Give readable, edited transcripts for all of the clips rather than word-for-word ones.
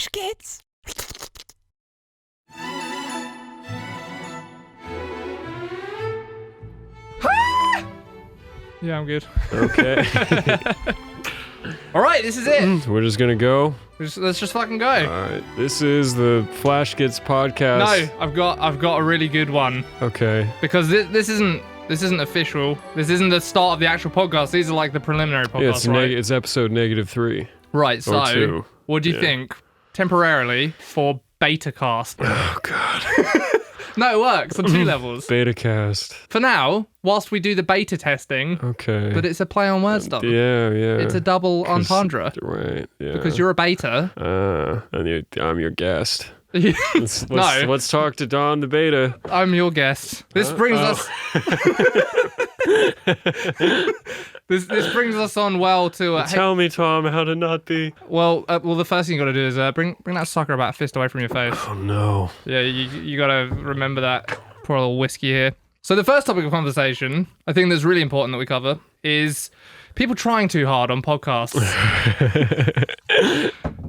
Flash Kids. Yeah, I'm good. Okay. All right, this is it. We're just gonna go. Let's just fucking go. Alright. This is the Flash Kids podcast. No, I've got a really good one Okay. because this isn't official. This isn't the start of the actual podcast. These are like the preliminary podcasts, Yeah, it's, right? it's episode -3. Right. So, Or 2. what do you think temporarily for BETACAST? Oh god. No, it works on 2 levels. BETACAST. For now, whilst we do the beta testing, Okay. but it's a play on word stuff. Yeah. It's a double entendre Right. Yeah. because you're a beta. And I'm your guest. Let's talk to Don the beta. I'm your guest. This brings us. This brings us on well to. Tell me, Tom, how to not be. Well, the first thing you got to do is bring that sucker about a fist away from your face. Oh no. Yeah, you got to remember that. Pour a little whiskey here. So the first topic of conversation, I think that's really important that we cover, is people trying too hard on podcasts.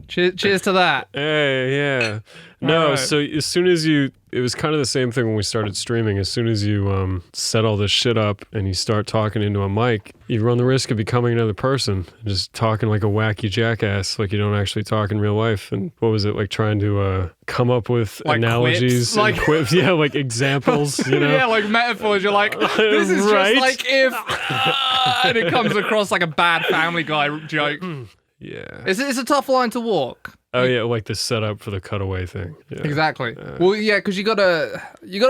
Cheers to that. Hey, yeah. No, Right. so as soon as it was kind of the same thing when we started streaming. As soon as you set all this shit up and you start talking into a mic, you run the risk of becoming another person, just talking like a wacky jackass, like you don't actually talk in real life. And what was it, like trying to come up with Like analogies, quips? and quips, yeah, like examples, you know? Yeah, like metaphors. You're like, this is Right? just like if, and it comes across like a bad Family Guy joke. Yeah. It's a tough line to walk. Oh yeah, like the setup for the cutaway thing. Yeah. Exactly. Well, yeah, because you gotta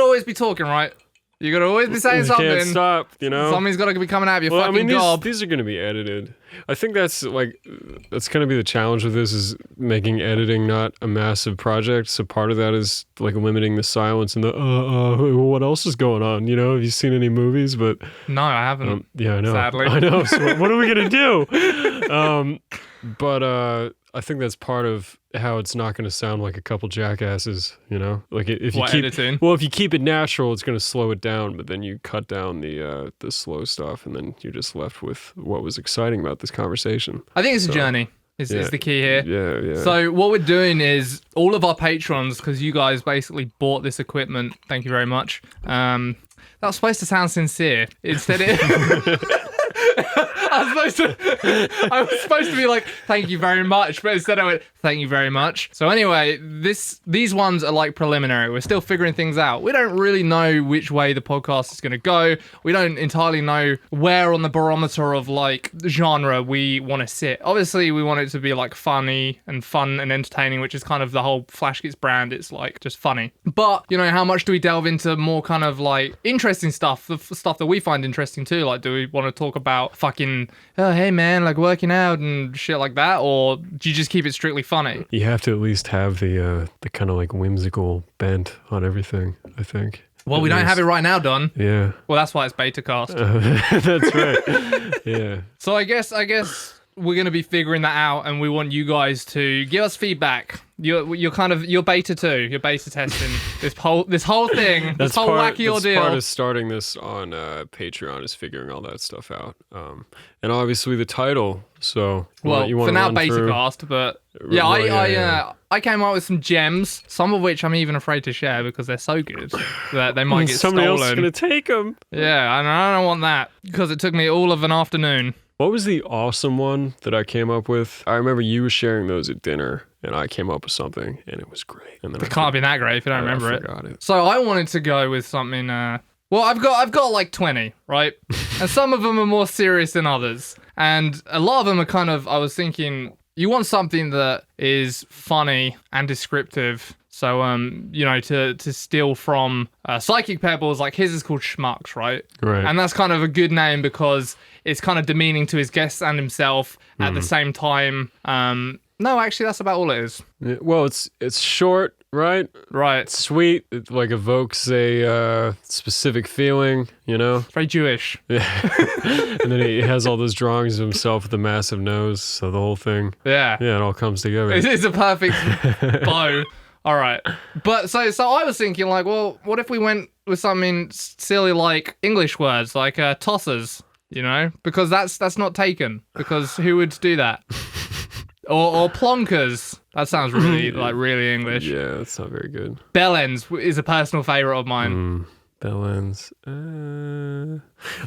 always be talking, right? You gotta always be saying You something. can't stop, you know? Something's gotta be coming out of your Well, I fucking mean, gob. these are going to be edited. I think that's going to be the challenge with this is making editing not a massive project. So part of that is like limiting the silence and the what else is going on? You know, have you seen any movies? But No, I haven't. yeah, I know. Sadly. I know. So what are we going to do? But I think that's part of how it's not going to sound like a couple jackasses, you know? Like if you What, keep editing? Well, if you keep it natural, it's going to slow it down, but then you cut down the slow stuff and then you're just left with what was exciting about this conversation. I think it's a journey. Is the key here. Yeah. So what we're doing is all of our patrons, because you guys basically bought this equipment. Thank you very much. That was supposed to sound sincere. Instead, I was supposed to be like, thank you very much, but instead I went, thank you very much. So anyway, these ones are like preliminary. We're still figuring things out. We don't really know which way the podcast is going to go. We don't entirely know where on the barometer of like genre we want to sit. Obviously, we want it to be like funny and fun and entertaining, which is kind of the whole Flash Kids brand. It's like just funny. But, you know, how much do we delve into more kind of like interesting stuff, the stuff that we find interesting too? Like, do we want to talk about fucking, oh, hey man, like working out and shit like that? Or do you just keep it strictly funny? You have to at least have the kind of like whimsical bent on everything, I think. Well, we don't have it right now, Don. Yeah. Well, that's why it's BETACAST. That's right. Yeah. So I guess we're going to be figuring that out, and we want you guys to give us feedback. You're beta too. You're beta testing this whole thing. This whole wacky ordeal. That's part of starting this on Patreon is figuring all that stuff out. And obviously the title. So you want for now, run through? BETACAST, but yeah, I came up with some gems, some of which I'm even afraid to share because they're so good that they might get Somebody stolen. else is gonna take them. Yeah, and I don't want that because it took me all of an afternoon. What was the awesome one that I came up with? I remember you were sharing those at dinner, and I came up with something, and it was great. And then It can't be that great if you don't remember I it. forgot it. So I wanted to go with something. Well, I've got like 20, right? And some of them are more serious than others, and a lot of them are kind of. I was thinking, you want something that is funny and descriptive. So, you know, to steal from Psychic Pebbles, like his is called Schmucks, right? Right. And that's kind of a good name because it's kind of demeaning to his guests and himself at the same time. No, actually, that's about all it is. Yeah, well, it's short, right? Right. It's sweet. It like evokes a specific feeling, you know? It's very Jewish. Yeah. And then he has all those drawings of himself with the massive nose, so the whole thing. Yeah. Yeah, it all comes together. It's a perfect bow. All right. But so I was thinking like, well, what if we went with something silly like English words, like tossers, you know? Because that's not taken. Because who would do that? Or plonkers. That sounds really really English. Yeah, that's not very good. Bellends is a personal favorite of mine. Bellends.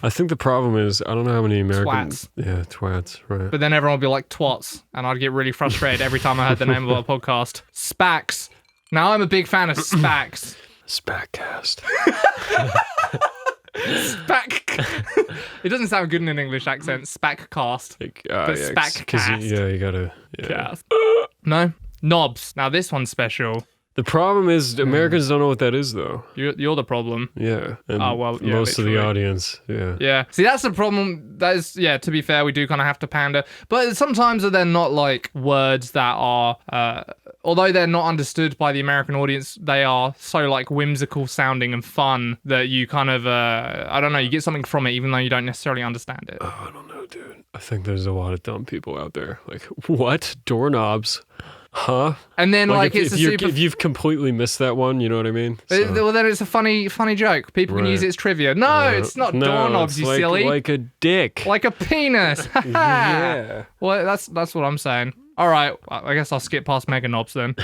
I think the problem is I don't know how many Americans. Twats. Yeah, twats. Right. But then everyone would be like twats, and I'd get really frustrated every time I heard the name of our podcast. Spacs. Now I'm a big fan of Spacs. Spackcast. Spac. It doesn't sound good in an English accent. Spackcast. But Spackcast. You gotta. Yeah. Cast. No. Knobs. Now this one's special. The problem is Americans don't know what that is, though. You're the problem. Yeah. And Oh, well, yeah, most of the literally. audience. Yeah. Yeah. See, that's the problem. That is, yeah, to be fair, we do kind of have to pander. But sometimes they're not like words that are, although they're not understood by the American audience, they are so like whimsical sounding and fun that you kind of, I don't know, you get something from it even though you don't necessarily understand it. Oh, I don't know, dude. I think there's a lot of dumb people out there. Like, what? Doorknobs? Huh? And then like if, it's if you've completely missed that one, you know what I mean? So, well, then it's a funny joke. People can use it as trivia. No, it's not doorknobs, it's you like, silly. like a dick. Like a penis. Yeah. Well, that's what I'm saying. All right, I guess I'll skip past mega knobs then.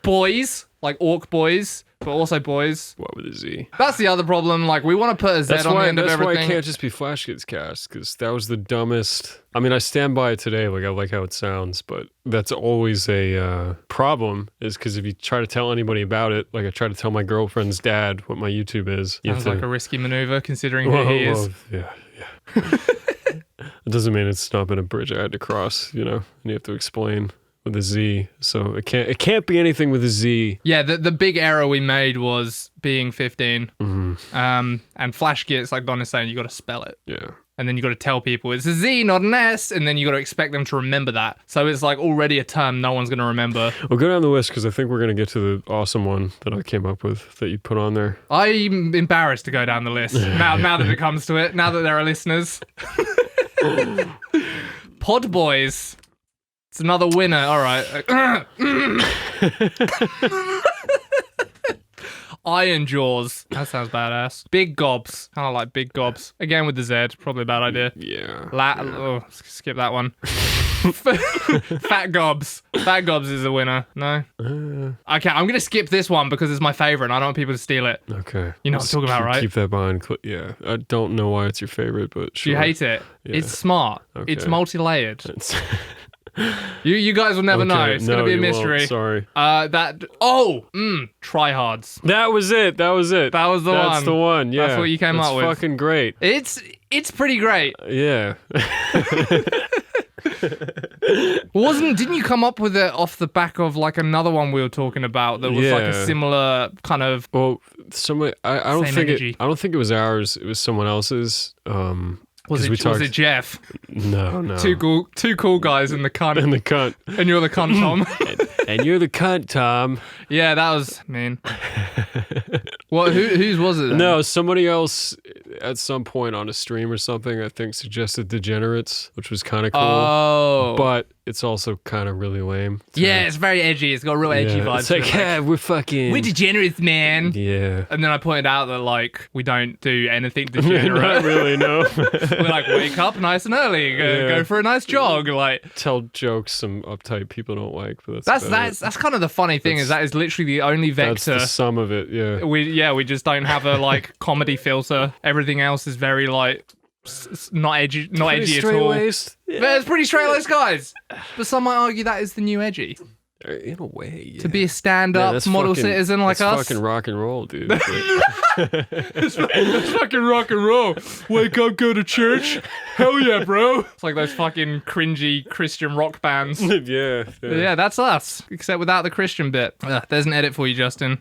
Boys, like orc boys, but also boys. What with a Z? That's the other problem. Like we want to put a Z on the end of everything. That's why it can't just be Flash Kids Cast, because that was the dumbest. I mean, I stand by it today. Like I like how it sounds, but that's always a problem. Is because if you try to tell anybody about it, like I try to tell my girlfriend's dad what my YouTube is. Sounds like a risky maneuver considering who he is. Yeah. It doesn't mean it's not been a bridge I had to cross, you know, and you have to explain with a Z. So it can't be anything with a Z. Yeah, the big error we made was being 15. And Flash Kits, like Don is saying, you got to spell it. Yeah. And then you got to tell people it's a Z, not an S, and then you got to expect them to remember that. So it's like already a term no one's going to remember. Well, go down the list because I think we're going to get to the awesome one that I came up with that you put on there. I'm embarrassed to go down the list now that it comes to it, now that there are listeners. Pod Boys. It's another winner. All right. Iron Jaws. That sounds badass. Big Gobs. Kind of like Big Gobs. Again with the Z. Probably a bad idea. Yeah. Oh, skip that one. Fat Gobs. Fat Gobs is a winner. No? Okay, I'm going to skip this one because it's my favorite and I don't want people to steal it. Okay. You know what I'm talking about, right? Keep that behind. Yeah. I don't know why it's your favorite, but sure. You hate it. Yeah. It's smart. Okay. It's multi-layered. You guys will never know. It's gonna be a mystery. Sorry. Tryhards. That was it. That was it. That was the one. That's the one. Yeah. That's what you came up with. It's fucking great. It's pretty great. Yeah. Didn't you come up with it off the back of like another one we were talking about that was like a similar kind of I don't same think energy. I don't think it was ours. It was someone else's. Was it Jeff? No. Two cool guys in the cunt. And the cunt. And you're the cunt, Tom. And you're the cunt, Tom. Yeah, that was mean. What? Whose was it then? No, somebody else at some point on a stream or something, I think, suggested Degenerates, which was kind of cool. Oh. But it's also kind of really lame. It's very edgy. It's got real edgy vibes. It's like, we're degenerates, man. Yeah. And then I pointed out that, like, we don't do anything degenerate. Not really, no. We're like, wake up nice and early, go for a nice jog. Like, tell jokes some uptight people don't like. But that's kind of the funny thing is that is literally the only vector. That's the sum of it, yeah. We just don't have a, like, comedy filter. Everything else is very, like, not edgy at all. Yeah. But it's pretty straight-laced guys. But some might argue that is the new edgy. In a way, yeah. To be a stand-up model citizen like us. That's fucking rock and roll, dude. It's fucking rock and roll. Wake up, go to church. Hell yeah, bro. It's like those fucking cringy Christian rock bands. Yeah. Yeah, that's us. Except without the Christian bit. There's an edit for you, Justin.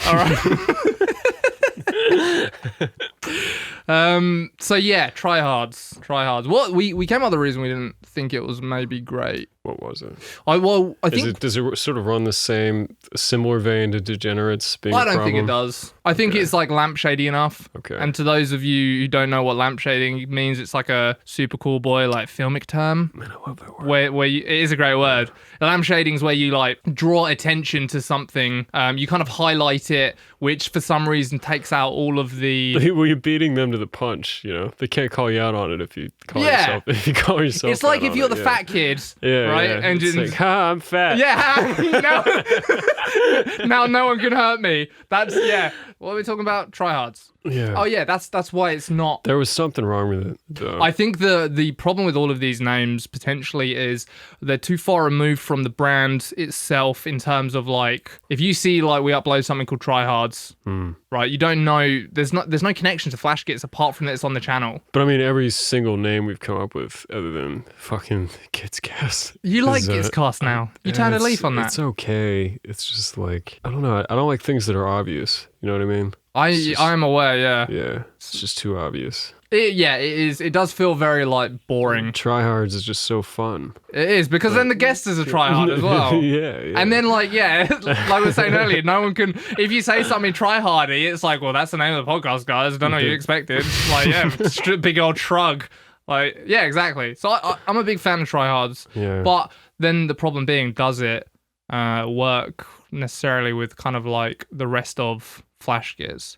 All right. So yeah, tryhards. What we came up with the reason we didn't think it was maybe great What was it? I think Does it sort of run the similar vein to Degenerates being I don't a problem? think it does. I think it's like lampshady enough. Okay. And to those of you who don't know what lampshading means, it's like a super cool boy like filmic term. Man, I love that word. Where it is a great word. Lampshading is where you like draw attention to something. You kind of highlight it, which for some reason takes out all of the. Well, you're beating them to the punch. You know, they can't call you out on it if you call yourself. If you call yourself. It's like out if on you're it, the fat kid, right? Yeah. And It's like, ha, I'm fat. yeah, now no one can hurt me. That's What are we talking about? Tryhards. Yeah. Oh yeah, that's why it's not. There was something wrong with it, though. I think the problem with all of these names potentially is they're too far removed from the brand itself in terms of like if you see like we upload something called Tryhards, right? You don't know there's no connection to Flash Kits apart from that it's on the channel. But I mean, every single name we've come up with, other than fucking Kidscast. You like Kidscast now? You turned a leaf on that. It's okay. It's just like I don't know. I don't like things that are obvious. You know what I mean? I'm aware, yeah. Yeah, it's just too obvious. It is. It does feel very like boring. Tryhards is just so fun. It is because then the guest is a tryhard as well. yeah. And then like like we were saying earlier, no one can. If you say something tryhardy, it's like, well, that's the name of the podcast, guys. I don't know what you expected. Like, big old shrug. Like, yeah, exactly. So I'm a big fan of tryhards. Yeah. But then the problem being, does it work necessarily with kind of like the rest of Flash Gears?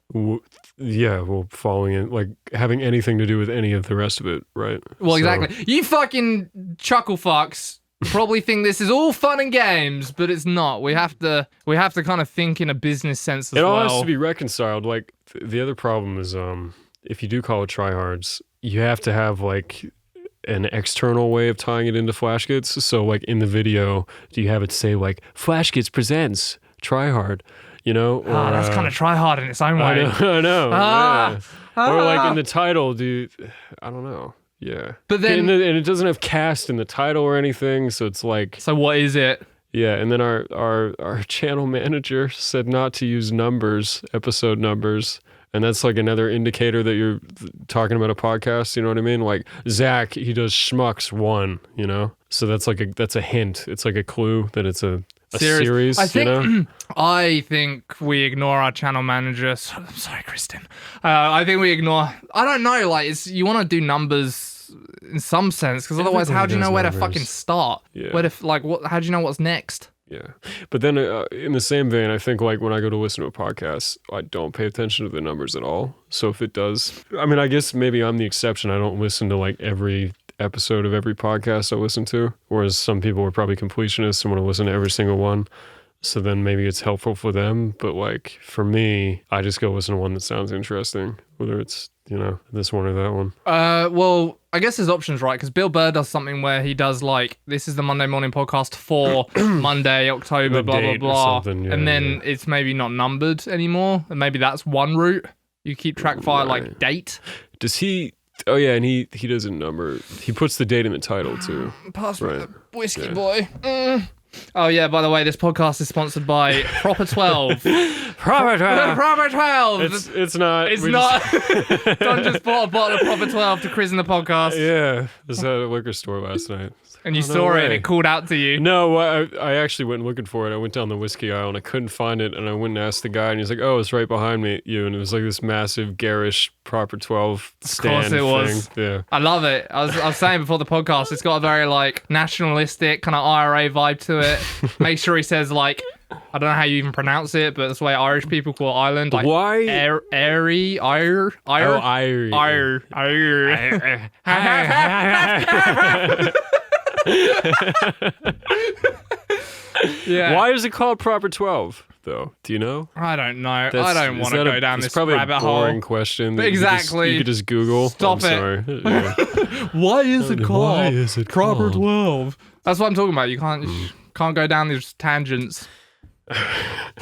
Yeah, well, following it, like having anything to do with any of the rest of it, right? Well, exactly. You fucking chuckle fucks probably think this is all fun and games, but it's not. We have to kind of think in a business sense as well. It all has to be reconciled. Like the other problem is, if you do call it tryhards, you have to have like an external way of tying it into Flash Kits. So like in the video, do you have it say like Flash Kits presents Tryhard? You know, or, that's kind of tryhard in its own way. I know. Ah, yeah. Or like in the title, I don't know. Yeah. But then, and it doesn't have cast in the title or anything, so it's like. So what is it? Yeah, and then our channel manager said not to use numbers, episode numbers. And that's like another indicator that you're talking about a podcast, you know what I mean? Like Zach, he does Schmucks 1, you know? So that's a hint. It's like a clue that it's a series, I think, you know? I think we ignore our channel manager. I'm sorry, Kristen. I think we ignore. I don't know. Like, you want to do numbers in some sense, because otherwise, how do you know where to fucking start? Yeah. Where to how do you know what's next? Yeah. But then in the same vein, I think like when I go to listen to a podcast, I don't pay attention to the numbers at all. So if it does, I mean, I guess maybe I'm the exception. I don't listen to like every episode of every podcast I listen to, whereas some people are probably completionists and want to listen to every single one. So then maybe it's helpful for them. But like for me, I just go listen to one that sounds interesting, whether it's, you know, this one or that one. Well, I guess there's options, right? Because Bill Burr does something where he does like, this is the Monday morning podcast for Monday, October, blah, blah, blah. Yeah, and then it's maybe not numbered anymore. And maybe that's one route. You keep track via like date. Does he? Oh yeah, and he doesn't number. He puts the date in the title too. Pass me the whiskey, boy. Oh yeah, by the way, this podcast is sponsored by Proper 12. Proper 12. Proper 12. It's not. It's not. Don just bought a bottle of Proper 12 to christen the podcast. Yeah, I was at a liquor store last night. And you saw it and it called out to you. No, I actually went looking for it. I went down the whiskey aisle and I couldn't find it. And I went and asked the guy and he's like, oh, it's right behind you. And it was like this massive, garish Proper 12 stand thing. Of course it was. Yeah. I love it. I was saying before the podcast, it's got a very like nationalistic kind of IRA vibe to it. Make sure he says like, I don't know how you even pronounce it, but that's the way Irish people call Ireland. Like, why? Airy. Oh, Irie. Yeah. Why is it called Proper 12 though? Do you know? I don't know. I don't want to go down this probably rabbit a hole. boring question. Exactly. You could just Google. Stop it. Sorry. Yeah. Why is it called Why is it Proper called? 12? That's what I'm talking about. You can't go down these tangents.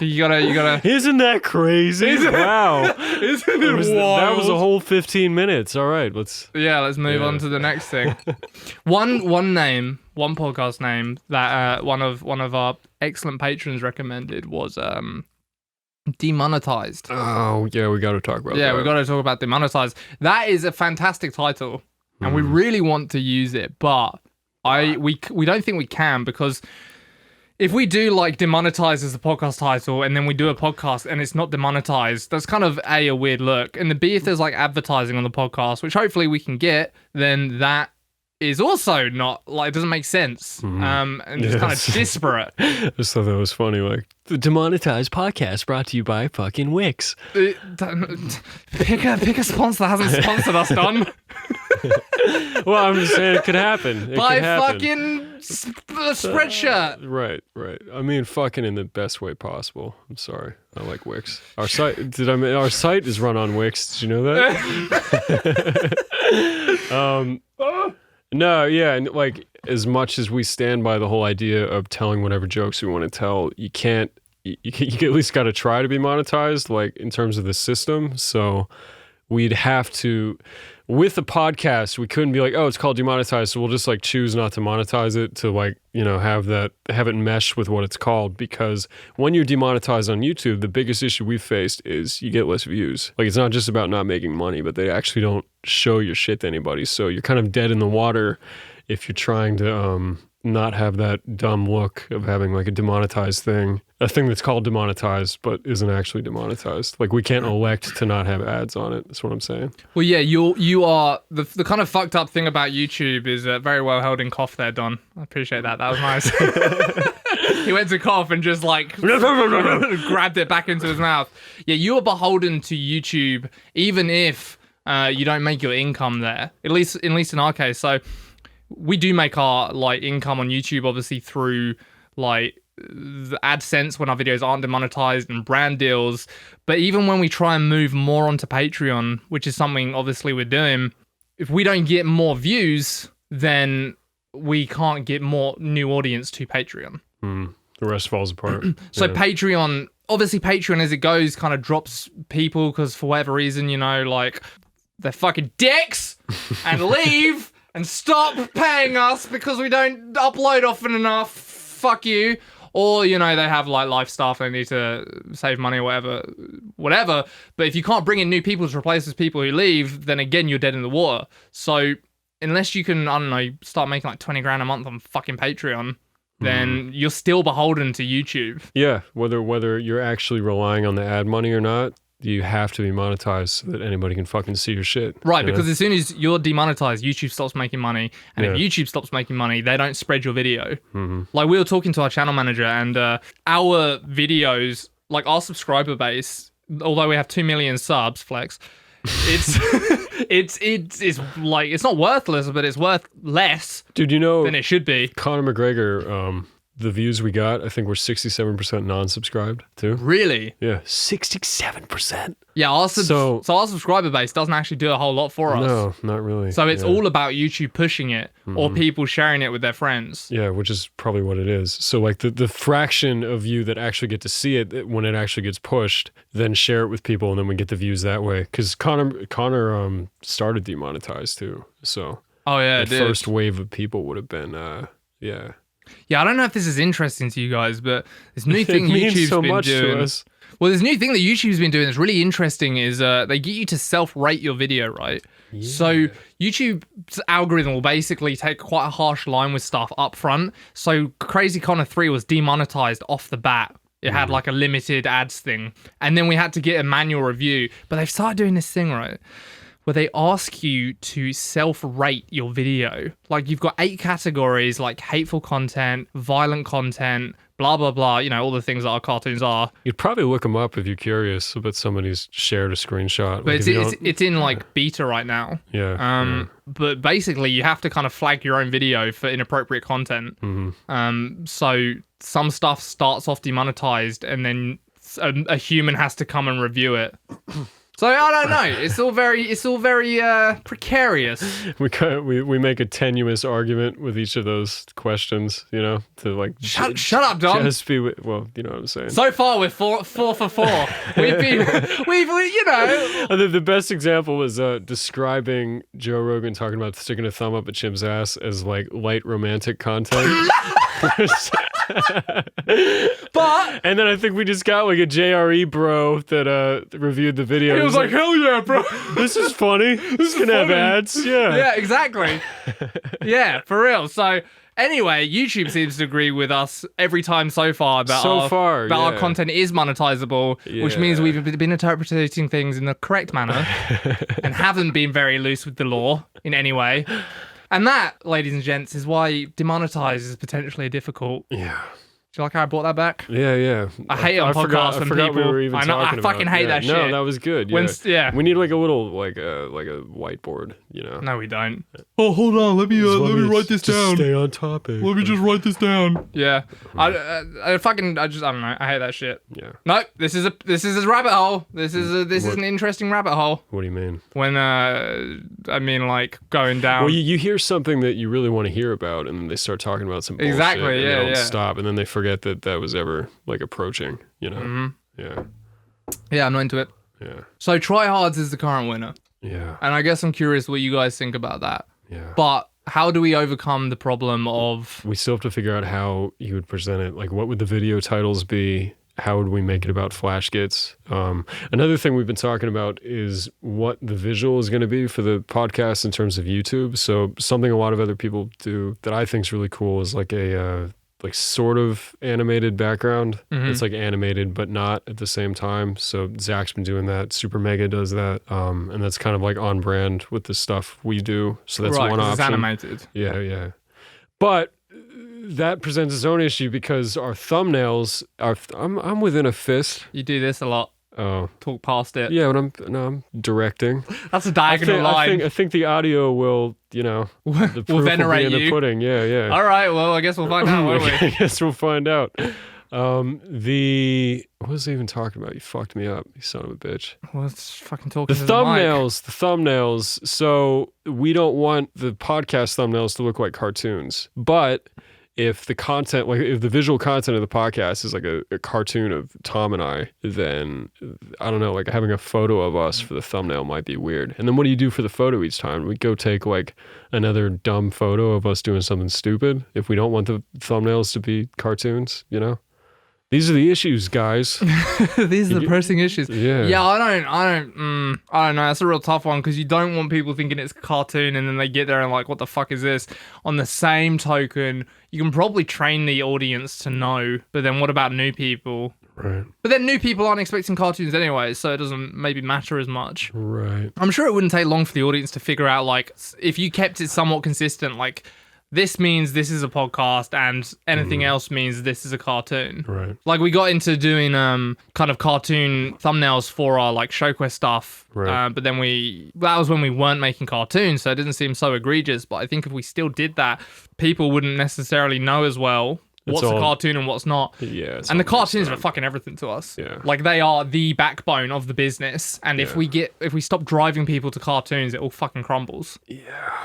You gotta. Isn't that crazy? Wow. Isn't it wild? That was a whole 15 minutes. All right, let's move on to the next thing. One podcast name that one of our excellent patrons recommended was Demonetized. Oh yeah, we got to talk about that. Yeah, we got to talk about Demonetized. That is a fantastic title, and we really want to use it, but We don't think we can, because if we do like demonetize as the podcast title and then we do a podcast and it's not demonetized, that's kind of a weird look. And if there's like advertising on the podcast, which hopefully we can get, then that is also not like, it doesn't make sense. And it's kind of disparate. I just thought that was funny. Like, the demonetized podcast brought to you by fucking Wix. Pick a sponsor that hasn't sponsored us, Don. Well, I'm just saying it could happen. It Buy could happen. fucking Spreadshirt. Right. I mean, fucking in the best way possible. I'm sorry. I like Wix. Our site is run on Wix. Did you know that? No, yeah, and like, as much as we stand by the whole idea of telling whatever jokes we want to tell, you can't. You at least got to try to be monetized, like in terms of the system. So we'd have to. With the podcast, we couldn't be like, oh, it's called demonetized, so we'll just like choose not to monetize it to like, have it mesh with what it's called. Because when you're demonetized on YouTube, the biggest issue we've faced is you get less views. Like, it's not just about not making money, but they actually don't show your shit to anybody. So you're kind of dead in the water if you're trying to not have that dumb look of having like a demonetized thing. A thing that's called demonetized but isn't actually demonetized. Like, we can't elect to not have ads on it. That's what I'm saying. Well, yeah, you are the kind of fucked up thing about YouTube is very well held in cough there, Don. I appreciate that. That was nice. He went to cough and just like grabbed it back into his mouth. Yeah, you are beholden to YouTube, even if you don't make your income there. At least in our case. So we do make our like income on YouTube, obviously through like the AdSense when our videos aren't demonetized and brand deals. But even when we try and move more onto Patreon, which is something obviously we're doing, if we don't get more views, then we can't get more new audience to Patreon. The rest falls apart. So Patreon, obviously Patreon as it goes kind of drops people because for whatever reason, like they're fucking dicks and leave and stop paying us because we don't upload often enough. Fuck you. Or, they have like life stuff, they need to save money or whatever. But if you can't bring in new people to replace those people who leave, then again, you're dead in the water. So unless you can, I don't know, start making like 20 grand a month on fucking Patreon, then you're still beholden to YouTube. Yeah, whether you're actually relying on the ad money or not, you have to be monetized so that anybody can fucking see your shit. Right, because as soon as you're demonetized, YouTube stops making money. And if YouTube stops making money, they don't spread your video. Like, we were talking to our channel manager, and our videos, like our subscriber base, although we have 2 million subs, flex, it's like, it's not worthless, but it's worth less, dude, than it should be. Conor McGregor, the views we got, I think, were 67% non-subscribed too. Really? Yeah, 67%. Yeah, so our subscriber base doesn't actually do a whole lot for us. No, not really. So it's all about YouTube pushing it or people sharing it with their friends. Yeah, which is probably what it is. So like the fraction of you that actually get to see it when it actually gets pushed, then share it with people, and then we get the views that way. Because Conor started demonetized too. So the first wave of people would have been Yeah, I don't know if this is interesting to you guys, but this new thing YouTube's so been much doing. To us. Well, this new thing that YouTube's been doing that's really interesting is they get you to self-rate your video, right? Yeah. So YouTube's algorithm will basically take quite a harsh line with stuff up front. So Crazy Connor 3 was demonetized off the bat. It had like a limited ads thing. And then we had to get a manual review. But they've started doing this thing, right, where they ask you to self-rate your video. Like, you've got 8 categories, like hateful content, violent content, blah, blah, blah, all the things that our cartoons are. You'd probably look them up if you're curious, but somebody's shared a screenshot. But it's in, like, beta right now. Yeah. But basically, you have to kind of flag your own video for inappropriate content. So some stuff starts off demonetized, and then a human has to come and review it. So I don't know. It's all very precarious. We make a tenuous argument with each of those questions, to like shut up, Dom. Just be well, you know what I'm saying. So far we're four for 4. we've The best example was describing Joe Rogan talking about sticking a thumb up a chim's ass as like light romantic content. But And then I think we just got like a JRE bro that reviewed the video. he was like, hell yeah, bro. this is funny. This can have funny. ads. Yeah. Yeah, exactly. Yeah, for real. So anyway, YouTube seems to agree with us every time so far that our content is monetizable, which means we've been interpreting things in the correct manner and haven't been very loose with the law in any way. And that, ladies and gents, is why demonetize is potentially difficult. Yeah. Do you like how I brought that back? Yeah. I hate it on podcasts when people. We were even talking I fucking hate that shit. No, that was good. Yeah. We need like a little like a whiteboard, you know. No, we don't. Oh, hold on. Let me write this down. Stay on topic. Let me just write this down. Yeah. I don't know. I hate that shit. Yeah. No, this is a rabbit hole. This is an interesting rabbit hole. What do you mean? When I mean like going down. Well, you hear something that you really want to hear about, and then they start talking about some bullshit. Exactly. And Yeah. they don't stop, and then they forget that was ever like approaching. You know. Mm-hmm. Yeah. Yeah, I'm not into it. Yeah. So tryhards is the current winner. Yeah. And I guess I'm curious what you guys think about that. Yeah. But how do we overcome the problem of... We still have to figure out how you would present it. Like, what would the video titles be? How would we make it about flash gets? Another thing we've been talking about is what the visual is going to be for the podcast in terms of YouTube. So something a lot of other people do that I think is really cool is like a like sort of animated background. Mm-hmm. It's like animated but not at the same time. So Zach's been doing that. Super Mega does that, and that's kind of like on brand with the stuff we do. So that's one option. It's animated. Yeah. But that presents its own issue because our thumbnails are. I'm within a fist. You do this a lot. Oh, talk past it. Yeah, but I'm directing. That's a diagonal line. I think the audio will, the proof will venerate be in you. the pudding. Yeah. All right. Well, I guess we'll find out, won't we? I guess we'll find out. What was I even talking about? You fucked me up, you son of a bitch. Well, let's fucking talk to the thumbnails. So we don't want the podcast thumbnails to look like cartoons, but if the content, like if the visual content of the podcast is like a cartoon of Tom and I, then I don't know, like having a photo of us for the thumbnail might be weird. And then what do you do for the photo each time? We go take like another dumb photo of us doing something stupid if we don't want the thumbnails to be cartoons, These are the issues, guys. These are the pressing issues. Yeah. I don't know. That's a real tough one because you don't want people thinking it's a cartoon and then they get there and like, what the fuck is this? On the same token, you can probably train the audience to know, but then what about new people? Right. But then new people aren't expecting cartoons anyway, so it doesn't maybe matter as much. Right. I'm sure it wouldn't take long for the audience to figure out, like, if you kept it somewhat consistent, like, this means this is a podcast and anything else means this is a cartoon. Right. Like we got into doing kind of cartoon thumbnails for our like ShowQuest stuff. Right. But then that was when we weren't making cartoons, so it didn't seem so egregious. But I think if we still did that, people wouldn't necessarily know as well what's a cartoon and what's not. Yeah. And the cartoons are fucking everything to us. Yeah. Like they are the backbone of the business. And if we stop driving people to cartoons, it all fucking crumbles. Yeah.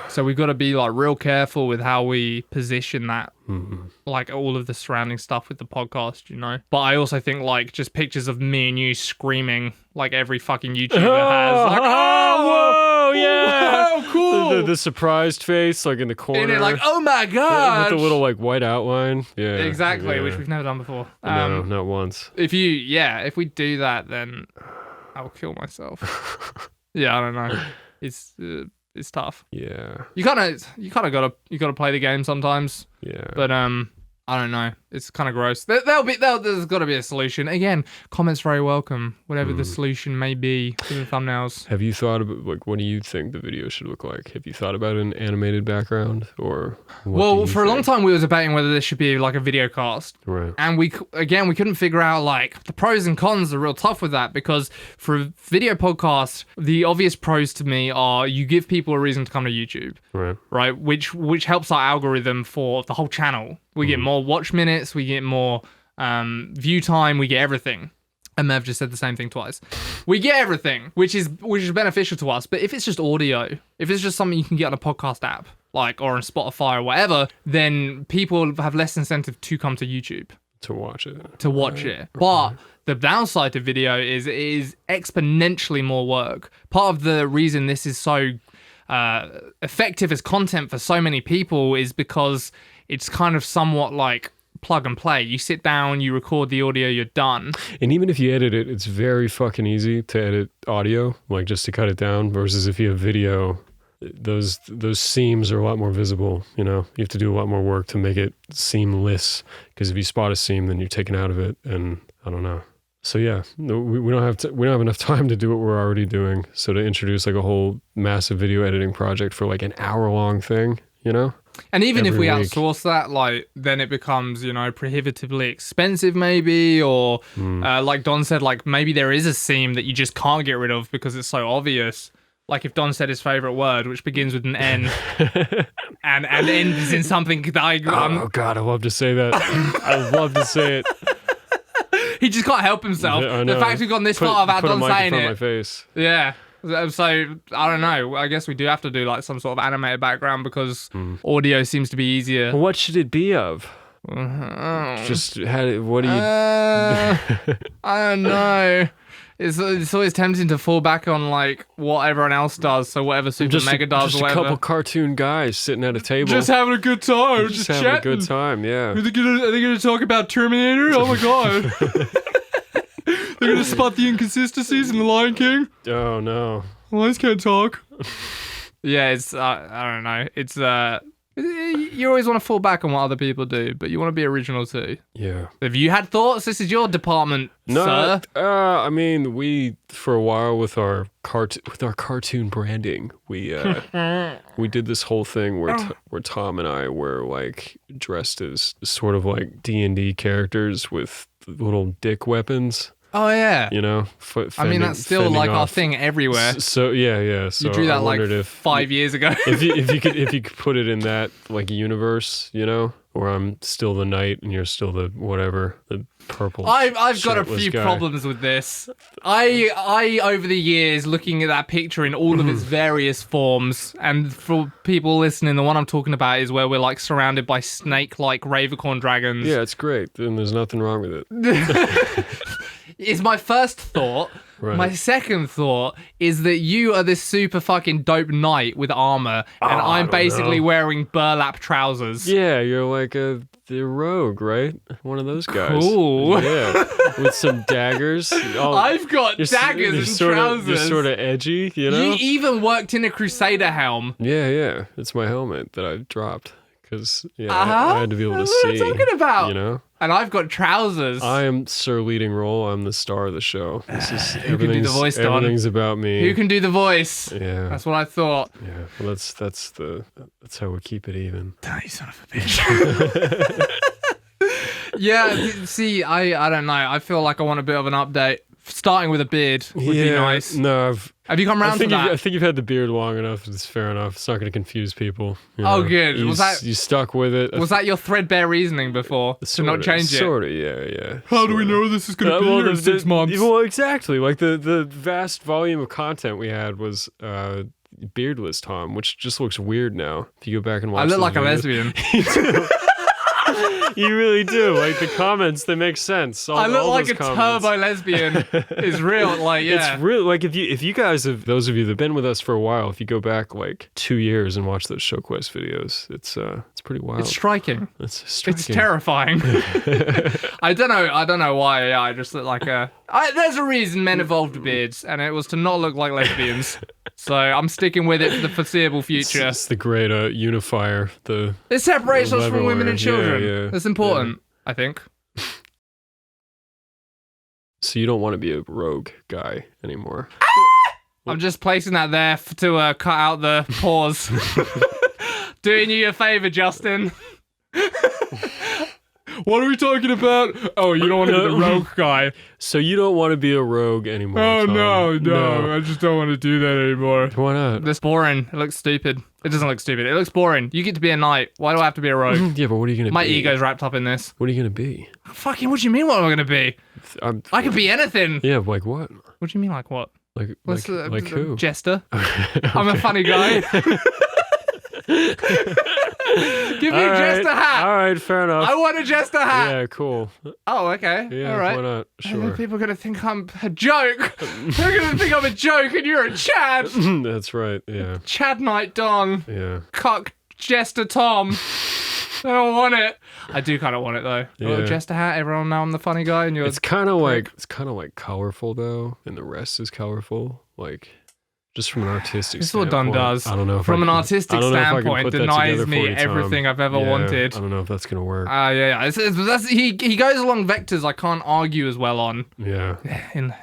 So we've got to be like real careful with how we position that. Mm-hmm. Like all of the surrounding stuff with the podcast, But I also think like just pictures of me and you screaming like every fucking YouTuber has. Like, whoa, yeah. Whoa, cool. The surprised face like in the corner. And like, oh my god. With the little like white outline. Yeah. Exactly, which we've never done before. No, not once. If we do that, then I will kill myself. Yeah, I don't know. It's tough. Yeah. You kind of gotta play the game sometimes. Yeah. But I don't know. It's kind of gross. There's got to be a solution. Again, comments very welcome. Whatever the solution may be to the thumbnails. Have you thought about like what do you think the video should look like? Have you thought about an animated background or? Well, for a long time we were debating whether this should be like a video cast. Right. And we couldn't figure out like the pros and cons are real tough with that because for a video podcast, the obvious pros to me are you give people a reason to come to YouTube. Right. Right. Which helps our algorithm for the whole channel. We get more watch minutes, we get more view time, we get everything. And Mev just said the same thing twice. We get everything, which is beneficial to us. But if it's just audio, if it's just something you can get on a podcast app, like or on Spotify or whatever, then people have less incentive to come to YouTube. To watch it. But the downside to video is it is exponentially more work. Part of the reason this is so effective as content for so many people is because it's kind of somewhat like plug and play. You sit down, you record the audio, you're done. And even if you edit it, it's very fucking easy to edit audio, like just to cut it down, versus if you have video, those seams are a lot more visible, you know? You have to do a lot more work to make it seamless, because if you spot a seam, then you're taken out of it, and I don't know. So yeah, we don't have enough time to do what we're already doing. So to introduce like a whole massive video editing project for like an hour-long thing, you know? And even if we week. outsource that, like, then it becomes, you know, prohibitively expensive maybe, or like Don said, like maybe there is a seam that you just can't get rid of because it's so obvious. Like if Don said his favorite word, which begins with an N and ends in something that oh God, I love to say that. I love to say it. He just can't help himself. I know. The fact we've gone this far without Don saying it. My face. Yeah. So, I don't know. I guess we do have to do like some sort of animated background because audio seems to be easier. What should it be of? Just what do you... I don't know. It's always tempting to fall back on like what everyone else does. So whatever Super Mega does, just or whatever. a couple cartoon guys sitting at a table, just having a good time, just having a good time. Yeah. Are they gonna talk about Terminator? Oh my God. They're gonna spot the inconsistencies in The Lion King. Oh no. Lions can't talk. Yeah, it's I don't know. It's you always want to fall back on what other people do, but you want to be original too. Yeah. Have you had thoughts? This is your department, sir. I mean, we for a while with our cartoon branding, we did this whole thing where Tom and I were like dressed as sort of like D&D characters with little dick weapons. Oh yeah, you know. I mean, that's still like our thing everywhere. So yeah. So you drew that like 5 years ago. if you could put it in that like universe, you know, where I'm still the knight and you're still the whatever, the purple. I've got a few guy. problems with this. I over the years looking at that picture in all of its various forms, and for people listening, the one I'm talking about is where we're like surrounded by snake-like Ravicorn dragons. Yeah, it's great, and there's nothing wrong with it. Is my first thought. Right. My second thought is that you are this super fucking dope knight with armor, and I'm basically wearing burlap trousers. Yeah, you're like the rogue, right? One of those guys. Cool. Yeah, with some daggers. I've got daggers and trousers. You're sort of edgy, you know? You even worked in a Crusader helm. Yeah. It's my helmet that I dropped. Because, I had to be able to see. What am I talking about? You know? And I've got trousers. I am Sir Leading Role. I'm the star of the show. This is Who can do the voice, Don? Everything's about me. Who can do the voice? Yeah. That's what I thought. Yeah. Well, that's how we keep it even. You son of a bitch. Yeah, see, I don't know. I feel like I want a bit of an update. Starting with a beard would be nice. No, have you come around to that? I think you've had the beard long enough. It's fair enough. It's not going to confuse people. You Oh, know. good. You stuck with it. Was that your threadbare reasoning before to not change it? Sort of, yeah. How do we know this is going to be here in 6 months? Well, exactly. Like the vast volume of content we had was beardless Tom, which just looks weird now. If you go back and watch, I look like videos. a lesbian. You really do. Like the comments, they make sense. I look all like those a comments. turbo lesbian. It's real. Like, yeah. It's real. Like if you guys have, those of you that've been with us for a while, if you go back like 2 years and watch those ShowQuest videos, it's pretty wild. It's striking. It's striking. It's terrifying. I don't know why. Yeah, I just look like a. There's a reason men evolved beards, and it was to not look like lesbians. So I'm sticking with it for the foreseeable future. It's the great unifier. It separates us from women and children. Yeah. That's important, I think. So you don't want to be a rogue guy anymore. I'm just placing that there to cut out the pause. Doing you a favor, Justin. What are we talking about? Oh, you don't want to be the rogue guy. So you don't want to be a rogue anymore. Oh, Tom. no. I just don't want to do that anymore. Why not? That's boring. It looks stupid. It doesn't look stupid. It looks boring. You get to be a knight. Why do I have to be a rogue? Yeah, but what are you going to be? My ego's wrapped up in this. What are you going to be? Fucking, what do you mean what am I going to be? I could be anything. Yeah, like what? What do you mean like what? Like who? Jester. I'm a funny guy. Give me a jester hat. All right, fair enough. I want a jester hat. Yeah, cool. Oh, okay. Yeah, all right. why not? And then Sure. people are going to think I'm a joke. They're going to think I'm a joke and you're a Chad. That's right, yeah. Chad Knight Don. Yeah. Cuck Jester Tom. I don't want it. I do kind of want it though. A little Yeah. Jester hat. Everyone know I'm the funny guy, and you're. It's kind of like colorful though, and the rest is colorful. Like just from an artistic This is what standpoint. Don does. I don't know if From I an can- artistic I don't know if I can standpoint, put that denies together me for you, Tom. everything I've ever Yeah, wanted. I don't know if that's gonna work. Yeah. He goes along vectors I can't argue as well on. Yeah. In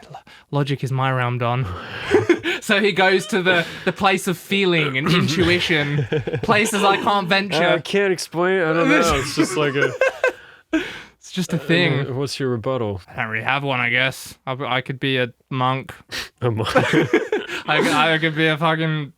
logic is my realm, Don. So he goes to the place of feeling and intuition, places I can't venture. I can't explain. I don't know. It's just like a. It's just a thing. What's your rebuttal? I don't really have one, I guess. I could be a monk. I could be a fucking...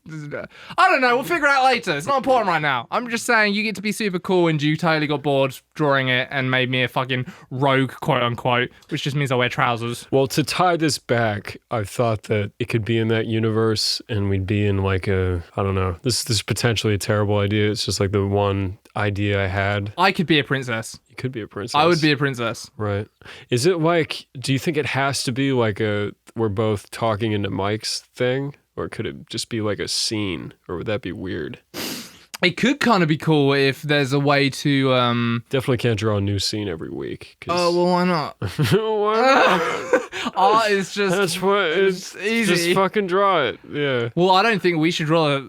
I don't know. We'll figure it out later. It's not important right now. I'm just saying you get to be super cool and you totally got bored drawing it and made me a fucking rogue, quote unquote, which just means I wear trousers. Well, to tie this back, I thought that it could be in that universe and we'd be in like a, I don't know, this is potentially a terrible idea. It's just like the one idea I had. I could be a princess. You could be a princess. I would be a princess. Right. Is it like, do you think it has to be like a, we're both talking into mics thing? Or could it just be like a scene? Or would that be weird? It could kind of be cool if there's a way to... Definitely can't draw a new scene every week. Oh, well, why not? Why not? Art is just... That's what, it's easy. Just fucking draw it. Yeah. Well, I don't think we should draw...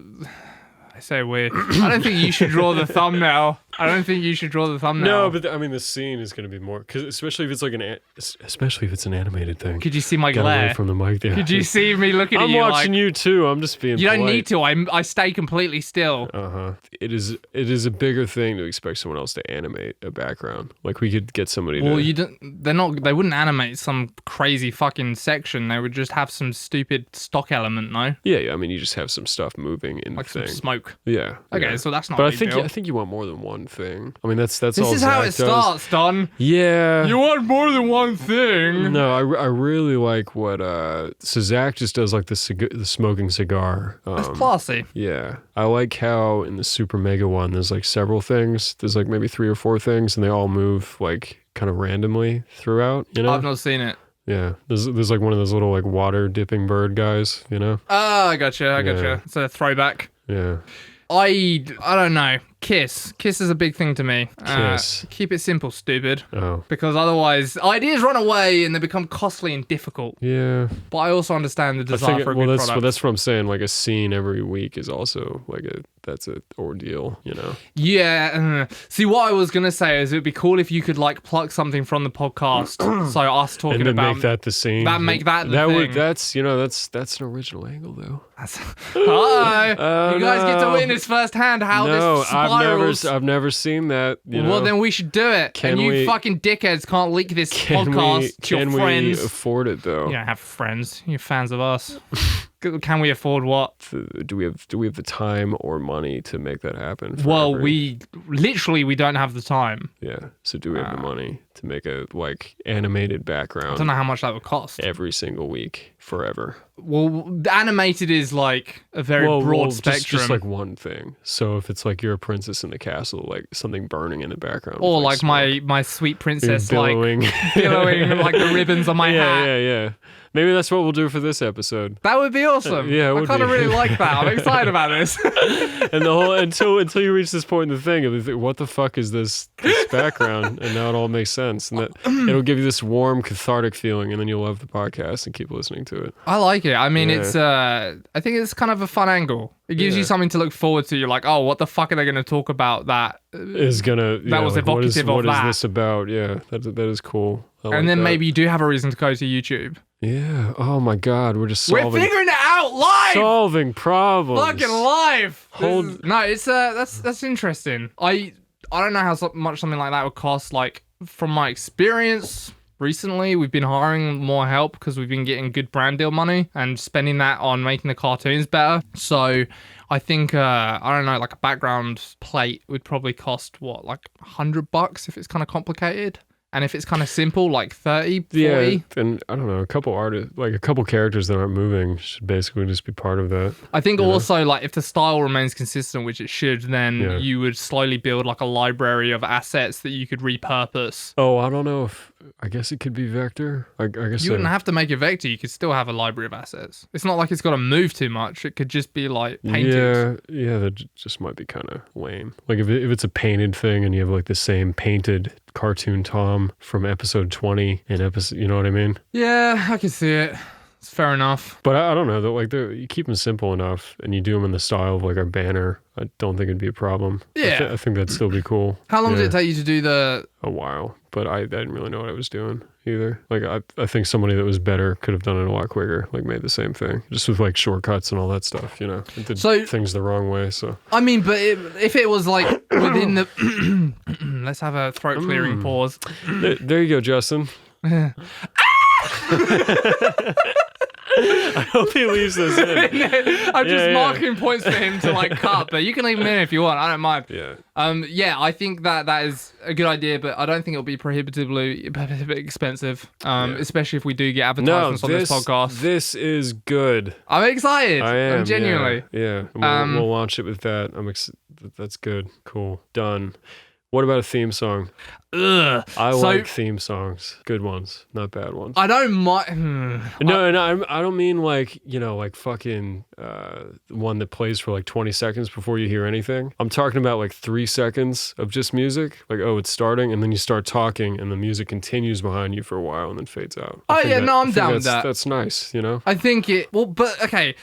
I say we. I don't think you should draw the thumbnail. I don't think you should draw the thumbnail. No, but I mean, the scene is going to be more, because especially if it's like especially if it's an animated thing. Could you see my Get glare? away from the mic there. Could you see me looking at I'm you watching like... you too. I'm just being You don't polite. need to. I stay completely still. It is a bigger thing to expect someone else to animate a background. Like we could get somebody Well, to... you don't. They wouldn't animate some crazy fucking section. They would just have some stupid stock element, no? Yeah, I mean, you just have some stuff moving in Like the some thing. smoke. Yeah. Okay, yeah. so that's not. But a I big think deal. I think you want more than one thing. I mean, that's all. This is how Zach it starts, Don. Yeah. You want more than one thing. No, I really like what so Zach just does like the smoking cigar. That's classy. Yeah, I like how in the Super Mega one there's like several things. There's like maybe 3 or 4 things, and they all move like kind of randomly throughout. You know? I've not seen it. Yeah, there's like one of those little like water dipping bird guys. You know? Oh, I gotcha. I gotcha. Yeah. It's a throwback. Yeah. I don't know. Kiss is a big thing to me. Kiss. Keep it simple, stupid. Oh. Because otherwise, ideas run away and they become costly and difficult. Yeah. But I also understand the I desire think for a good that's product. what I'm saying. Like a scene every week is also like that's an ordeal. You know? Yeah. See, what I was gonna say is it would be cool if you could like pluck something from the podcast. So us talking And then about make that the scene. make that the that thing. would that's an original angle though. Hi. You guys get to no. witness firsthand how No, this spirals. I've never seen that. You Well, know? then we should do it. Can And you we- fucking dickheads can't leak this can podcast to your we friends. afford it though? You don't have friends. You're fans of us. Can we afford what? Do we have the time or money to make that happen? for Well, every- we don't have the time. yeah. So do we have the money to make a like animated I background don't know how much that would cost. every single week forever? Well, the animated is like a very broad spectrum. Just like one thing. So if it's like you're a princess in the castle, like something burning in the background, or with, like smoke, my sweet princess billowing, billowing like the ribbons on my hat. yeah. Maybe that's what we'll do for this episode. That would be awesome. Yeah, it I would kind of be. really like that. I'm excited about this. And the whole until you reach this point in the thing, it'll be like, what the fuck is this background? And now it all makes sense, and that it'll give you this warm, cathartic feeling, and then you'll love the podcast and keep listening to it. I like it. I mean, Yeah. it's I think it's kind of a fun angle. It gives you something to look forward to. You're like, oh, what the fuck are they going to talk about that? Is gonna That was evocative of what is that. this about? Yeah, that is cool. I like And then that. maybe you do have a reason to go to YouTube. Yeah. Oh my God, we're just We're solving figuring it out live. solving problems. Fucking live. Hold- No, it's that's interesting. I don't know how much something like that would cost. Like from my experience recently, we've been hiring more help because we've been getting good brand deal money and spending that on making the cartoons better. So I think I don't know, like a background plate would probably cost what, like $100 if it's kind of complicated. And if it's kind of simple, like 30, 40. Yeah, and I don't know, a couple artists, like a couple characters that aren't moving should basically just be part of that. I think also, like, if the style remains consistent, which it should, then Yeah. you would slowly build, like, a library of assets that you could repurpose. Oh, I don't know if I guess it could be vector. I guess You wouldn't have to make a vector. You could still have a library of assets. It's not like it's got to move too much. It could just be like painted. Yeah, that just might be kind of lame. Like if it's a painted thing and you have like the same painted cartoon Tom from episode 20 in episode, you know what I mean? Yeah, I can see it. It's fair enough. But I don't know, though, like you keep them simple enough and you do them in the style of like our banner. I don't think it'd be a problem. Yeah. I think that'd still be cool. How long did it take you to do the... A while, but I didn't really know what I was doing either. Like I think somebody that was better could have done it a lot quicker, like made the same thing, just with like shortcuts and all that stuff, you know. It did things the wrong way, so. I mean, but if it was like within the... Let's have a throat clearing pause. There you go, Justin. I hope he leaves this in. I'm just marking points for him to like cut, but you can leave him in if you want. I don't mind. Yeah. I think that is a good idea, but I don't think it'll be prohibitively expensive. Especially if we do get advertisements on this podcast. This is good. I'm excited. I am. I'm genuinely. Yeah. We'll launch it with that. That's good. Cool. Done. What about a theme song? Ugh. I like theme songs. Good ones, not bad ones. I don't mind. No, I don't mean like, you know, like fucking one that plays for like 20 seconds before you hear anything. I'm talking about like 3 seconds of just music. Like, oh, it's starting, and then you start talking, and the music continues behind you for a while and then fades out. I'm down with that. That's nice, you know? I think okay.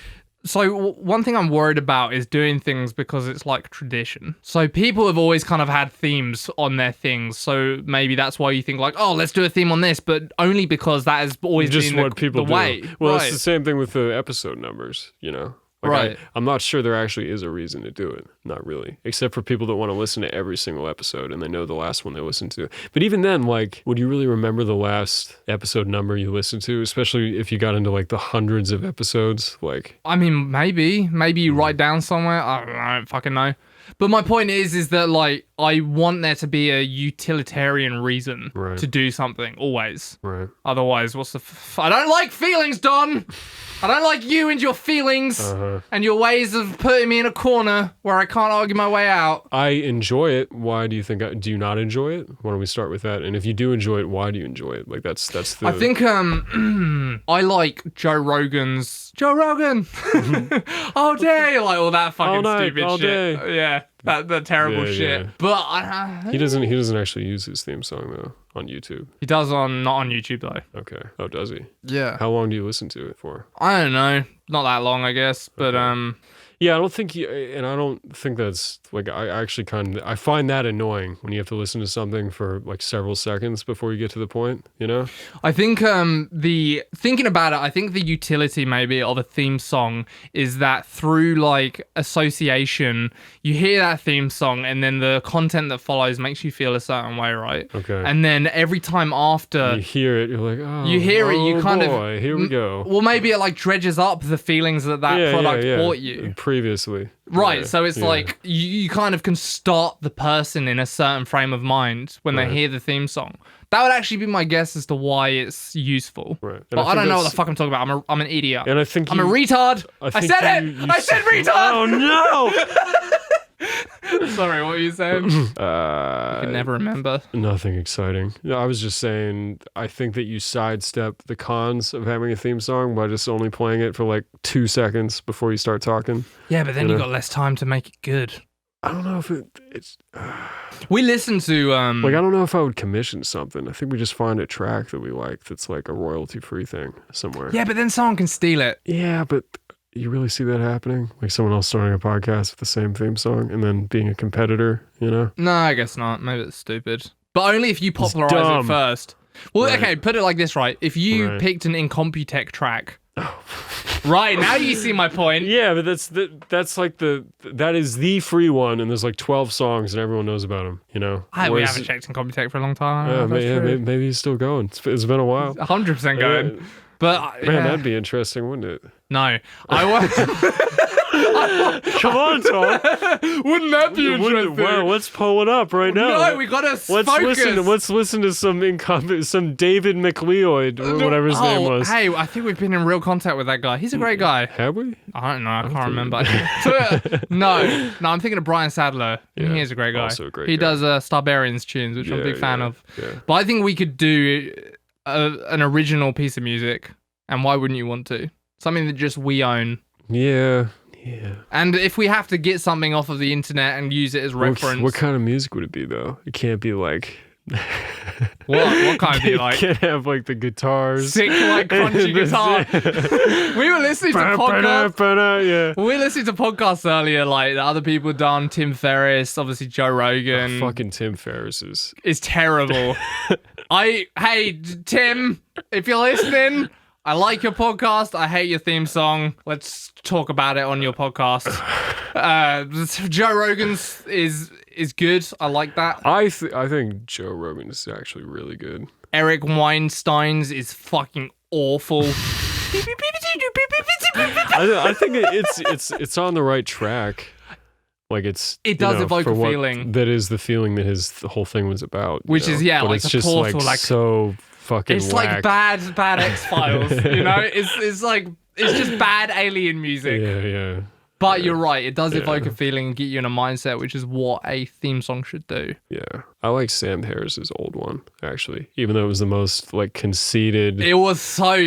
So one thing I'm worried about is doing things because it's like tradition. So people have always kind of had themes on their things. So maybe that's why you think like, oh, let's do a theme on this, but only because that has always just been what people the do. way. Well, right. It's the same thing with the episode numbers, you know? Like right. I'm not sure there actually is a reason to do it. Not really. Except for people that want to listen to every single episode and they know the last one they listened to. But even then, like, would you really remember the last episode number you listened to? Especially if you got into like the hundreds of episodes? Like, I mean, maybe you write down somewhere. I don't fucking know. But my point is that like I want there to be a utilitarian reason to do something always. Right. Otherwise, what's the? I don't like feelings, Don. I don't like you and your feelings and your ways of putting me in a corner where I can't argue my way out. I enjoy it. Why do you think? Do you not enjoy it? Why don't we start with that? And if you do enjoy it, why do you enjoy it? Like that's the. I think I like Joe Rogan all day, like all that fucking stupid shit. Day. Yeah, that terrible shit. Yeah. But he doesn't actually use his theme song though on YouTube. He does not on YouTube though. Okay. Oh, does he? Yeah. How long do you listen to it for? I don't know. Not that long, I guess. But yeah, I don't think I don't think that's like I actually I find that annoying when you have to listen to something for like several seconds before you get to the point, you know? I think thinking about it, I think the utility maybe of a theme song is that through like association, you hear that theme song and then the content that follows makes you feel a certain way, right? Okay. And then every time after you hear it, you're like, oh, you kind of here we go. Well, maybe it like dredges up the feelings that product brought you. Previously. Right, so it's like you kind of can start the person in a certain frame of mind when they hear the theme song. That would actually be my guess as to why it's useful. Right. But I don't know what the fuck I'm talking about. I'm an idiot. And I think I'm a retard. I said it! I said retard! Oh no! Sorry, what were you saying? I can never remember. Nothing exciting. No, I was just saying, I think that you sidestep the cons of having a theme song by just only playing it for like 2 seconds before you start talking. Yeah, but then you got less time to make it good. I don't know if it's... We listen to... like, I don't know if I would commission something. I think we just find a track that we like that's like a royalty-free thing somewhere. Yeah, but then someone can steal it. Yeah, but... You really see that happening? Like someone else starting a podcast with the same theme song and then being a competitor, you know? No, I guess not. Maybe it's stupid. But only if you popularize it first. Well, okay, put it like this, right? If you picked an Incompetech track... Right, now you see my point. Yeah, but that's like that is the free one, and there's like 12 songs and everyone knows about them, you know? We haven't checked Incompetech for a long time. Maybe he's still going. It's been a while. 100% going. But man, that'd be interesting, wouldn't it? No. I want. Come on, Tom. Wouldn't that be interesting? Wow, let's pull it up right now. No, we gotta focus. Let's listen to some David McLeod or whatever his name was. Hey, I think we've been in real contact with that guy. He's a great guy. Have we? I don't know. I can't remember. No, I'm thinking of Brian Sadler. Yeah, He is a great guy. also a great he guy. does Starbarians tunes, which I'm a big fan of. Yeah. But I think we could do an original piece of music. And why wouldn't you want to? Something that just we own. Yeah. And if we have to get something off of the internet and use it as reference. What kind of music would it be, though? It can't be like... What kind be like? Can't have like the guitars. Sick, like crunchy guitar. We were listening to podcasts. Yeah. We were listening to podcasts earlier, like the other people done. Tim Ferris, obviously Joe Rogan. Fucking Tim Ferris is terrible. Hey Tim, if you're listening, I like your podcast. I hate your theme song. Let's talk about it on your podcast. Joe Rogan's is good. I like that. I think Joe Rogan is actually really good. Eric Weinstein's is fucking awful. I think it's on the right track. Like it does evoke a feeling. That is the feeling that the whole thing was about. Which is but like it's the just Portal, like so fucking. It's whack. like bad X-Files. You know, it's like it's just bad alien music. Yeah. But you're right, it does evoke a feeling and get you in a mindset, which is what a theme song should do. Yeah. I like Sam Harris's old one, actually. Even though it was the most like conceited. It was so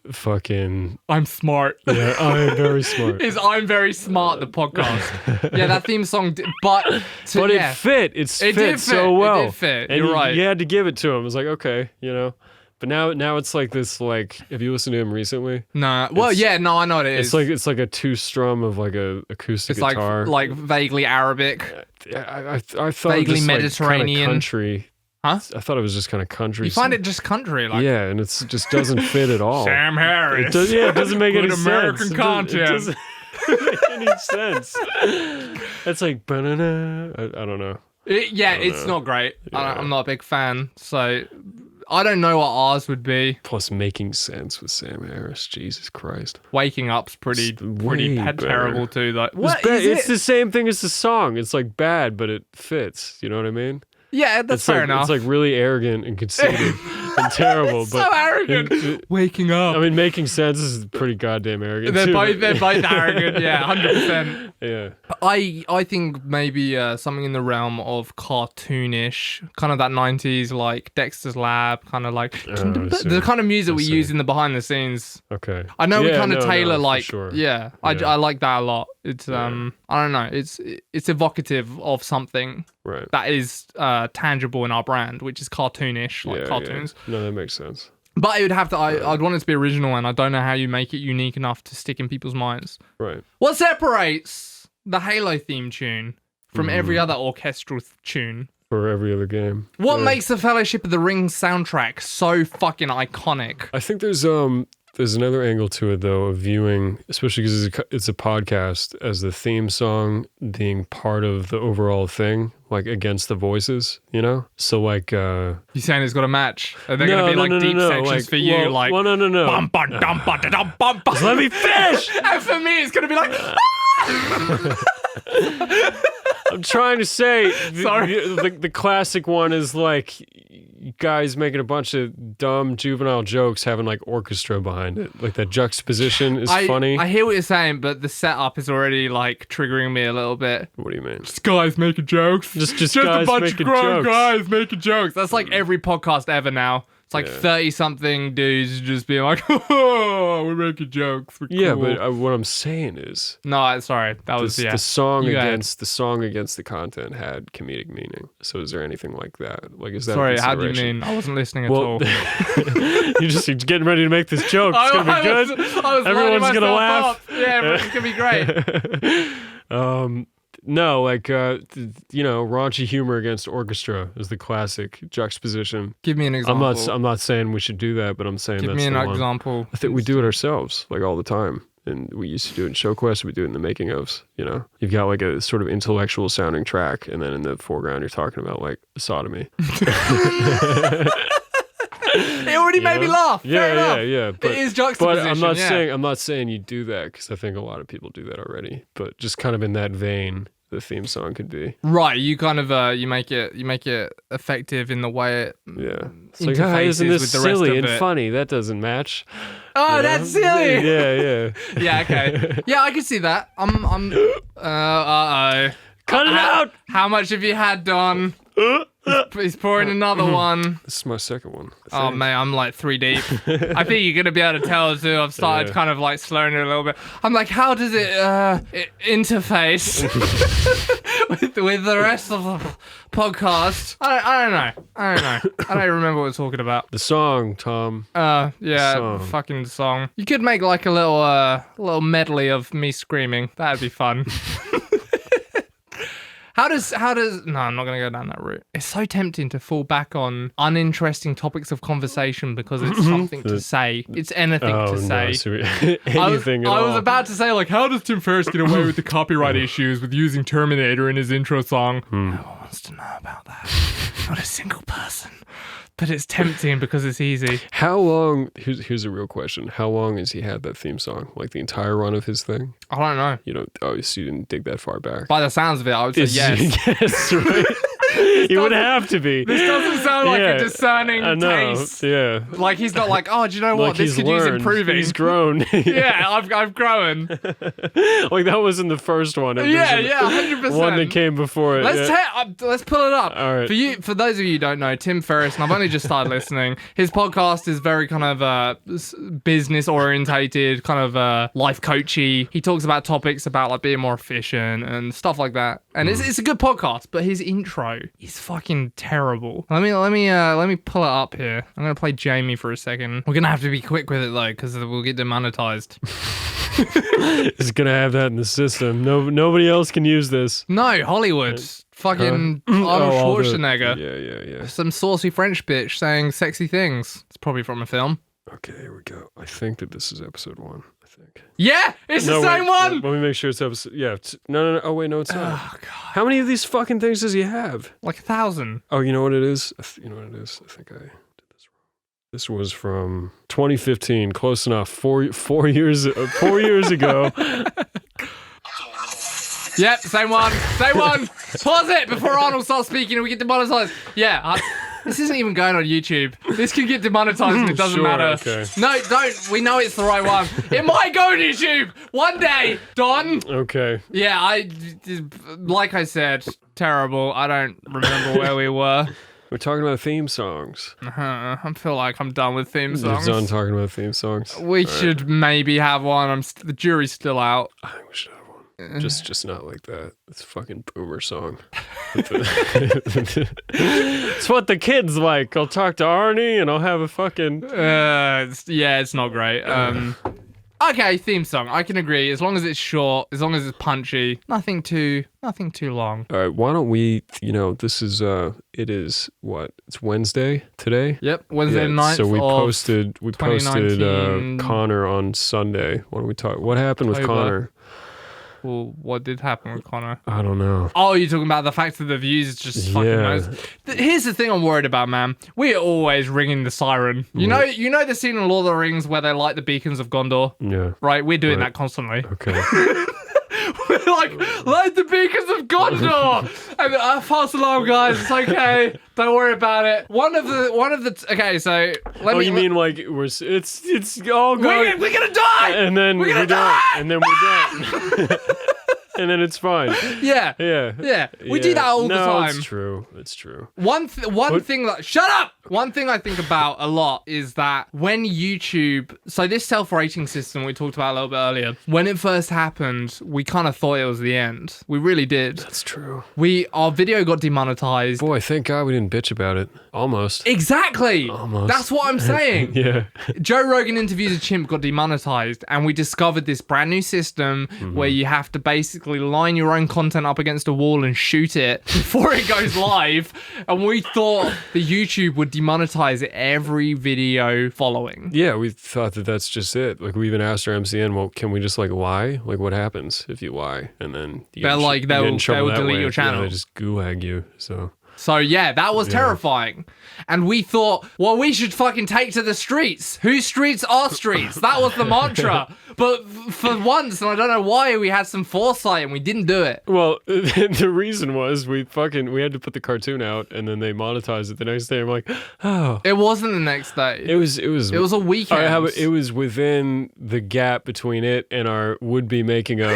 fucking I'm smart. Yeah, I'm very smart. I'm very smart, the podcast. Yeah, that theme song but it fit. It fit so well. It did fit. And You're right. You had to give it to him. It was like, okay, you know. But now it's like this, like, have you listened to him recently? Nah. Well, I know what it is. It's like a two strum of like a acoustic guitar. Like vaguely Arabic. I thought vaguely it was Mediterranean. Like country. Huh? I thought it was just kind of country. You find it just country, like yeah, and it just doesn't fit at all. Sam Harris. It doesn't make any sense. American content. It doesn't make any sense. It's like banana. I don't know. It's not great. Yeah. I'm not a big fan, so I don't know what ours would be. Plus, Making Sense with Sam Harris. Jesus Christ. Waking Up's pretty terrible too, though. It's the same thing as the song. It's like bad, but it fits. You know what I mean? Yeah, that's fair enough. It's like really arrogant and conceited and terrible. So arrogant. Waking Up. I mean, Making Sense is pretty goddamn arrogant. They're too. both arrogant. Yeah, 100%. Yeah. I think maybe something in the realm of cartoonish, kind of that 90s like Dexter's Lab, kind of like the kind of music we use in the behind the scenes. Okay. I know we kind of tailor like sure. I like that a lot. It's I don't know. It's evocative of something that is tangible in our brand, which is cartoonish, like cartoons. Yeah. No, that makes sense. But it would have to. I'd want it to be original, and I don't know how you make it unique enough to stick in people's minds. Right. What separates the Halo theme tune from every other orchestral tune? For every other game. What makes the Fellowship of the Ring soundtrack so fucking iconic? I think there's another angle to it though, of viewing, especially because it's a podcast, as the theme song being part of the overall thing, like against the voices, you know? So like you're saying it's got a match? Are there gonna be like deep sections like, for you? Like no. Let me finish! And for me it's gonna be like I'm trying to say the classic one is like guys making a bunch of dumb juvenile jokes having like orchestra behind it. Like that juxtaposition is funny. I hear what you're saying, but the setup is already like triggering me a little bit. What do you mean? Just guys making jokes. Just a guys bunch of grown jokes. guys making jokes. That's like every podcast ever now. It's like 30-something dudes just being like, oh, we're making jokes. We're cool. Yeah, but what I'm saying is... No, sorry. That was, the song against the content had comedic meaning. So is there anything like that? Like, is that Sorry, how do you mean? I wasn't listening at all. You're just getting ready to make this joke. It's going to be good. Everyone's going to laugh. Yeah, it's going to be great. No, like, raunchy humor against orchestra is the classic juxtaposition. Give me an example. I'm not saying we should do that, but I'm saying Give me an example. I think we do it ourselves, like all the time. And we used to do it in show quests, we do it in the making ofs, you know? You've got like a sort of intellectual sounding track, and then in the foreground you're talking about like sodomy. It already made me laugh. Fair enough. Yeah. But, it is juxtaposition. But I'm not saying you do that because I think a lot of people do that already. But just kind of in that vein, the theme song could be right. You kind of you make it effective in the way it It's like, isn't this with the silly rest of and it. funny? That doesn't match. Oh, that's silly. Yeah. Yeah. Okay. Yeah, I can see that. I'm. Cut it out. How much have you had, Don? He's pouring another one. This is my second one. Oh man, I'm like 3 deep. I think you're gonna be able to tell too. I've started kind of like slurring it a little bit. I'm like, how does it interface with the rest of the podcast? I don't know. I don't even remember what we're talking about. The song, Tom. Fucking song. You could make like a little medley of me screaming. That'd be fun. How does no, I'm not gonna go down that route. It's so tempting to fall back on uninteresting topics of conversation because it's something to say. It's anything to say. Anything I was about to say, like, how does Tim Ferris get away with the copyright issues with using Terminator in his intro song? No one wants to know about that. Not a single person. But it's tempting because it's easy. How long? Here's a real question. How long has he had that theme song? Like the entire run of his thing? I don't know. You know, obviously you didn't dig that far back. By the sounds of it, I would say yes. Yes, right. You would have to be. This doesn't sound like a discerning taste. Yeah. Like he's not like, oh, do you know what? Like this could use improving. He's grown. Yeah, I've grown. Like that wasn't the first one. 100%. One that came before it. Let's pull it up. All right. For those of you who don't know, Tim Ferris, and I've only just started listening. His podcast is very kind of business orientated, kind of life coachy. He talks about topics about like being more efficient and stuff like that. And it's a good podcast, but his intro is fucking terrible. Let me pull it up here. I'm gonna play Jamie for a second. We're gonna have to be quick with it though, because we'll get demonetized. It's gonna have that in the system. Nobody else can use this. No, Hollywood. Fucking Arnold Schwarzenegger. Yeah. Some saucy French bitch saying sexy things. It's probably from a film. Okay, here we go. I think that this is episode 1. I think. Yeah, it's the same one. Let me make sure it's episode. Yeah. No. Oh wait, no, it's not. Oh god. How many of these fucking things does he have? Like 1,000. Oh, you know what it is? You know what it is? I think I did this wrong. This was from 2015. Close enough. 4 years ago. Yep, same one. Pause it before Arnold starts speaking and we get demonetized. Yeah, this isn't even going on YouTube. This can get demonetized and it doesn't matter. Okay. No, don't. We know it's the right one. It might go on YouTube one day, Don. Okay. Yeah, like I said, terrible. I don't remember where we were. We're talking about theme songs. I feel like I'm done with theme songs. You're done talking about theme songs. We should maybe have one. The jury's still out. I think we should have one. Just not like that. It's a fucking boomer song. It's what the kids like. I'll talk to Arnie and I'll have a fucking... it's not great. Okay, theme song. I can agree. As long as it's short, as long as it's punchy, nothing too long. All right, why don't we, this is, it is, what, it's Wednesday today? Yep, Wednesday night. So we posted Connor on Sunday. Why don't we talk, what happened with Connor? Well, what did happen with Connor? I don't know. Oh, you're talking about the fact that the views is just fucking nice. Here's the thing I'm worried about, man. We are always ringing the siren. You know the scene in Lord of the Rings where they light the beacons of Gondor? Yeah. Right? We're doing that constantly. Okay. We're like, light the beacons of Gondor! And false alarm, guys. It's okay. Don't worry about it. One of the. Okay, so you mean like it's all going? We're gonna die. And then we don't. And then we don't. And then it's fine. Yeah. We do that all the time. It's true. It's true. One thing that... Shut up! One thing I think about a lot is that when YouTube... So this self-rating system we talked about a little bit earlier, when it first happened, we kind of thought it was the end. We really did. That's true. Our video got demonetized. Boy, thank God we didn't bitch about it. Almost. Exactly! Almost. That's what I'm saying. Yeah. Joe Rogan Interviews a Chimp got demonetized, and we discovered this brand new system where you have to basically line your own content up against a wall and shoot it before it goes live. And we thought the YouTube would demonetize every video following. Yeah, we thought that that's just it. Like, we even asked our MCN, well, can we just lie? Like, what happens if you lie? And then they'll delete your channel. Yeah, they just gulag you. So So yeah, that was terrifying. And we thought, well, we should fucking take to the streets. Whose streets are streets? That was the mantra. But for once, and I don't know why, we had some foresight and we didn't do it. Well, the reason was we had to put the cartoon out, and then they monetized it the next day. I'm like, oh. It wasn't the next day. It was a weekend. It was within the gap between it and our would-be making of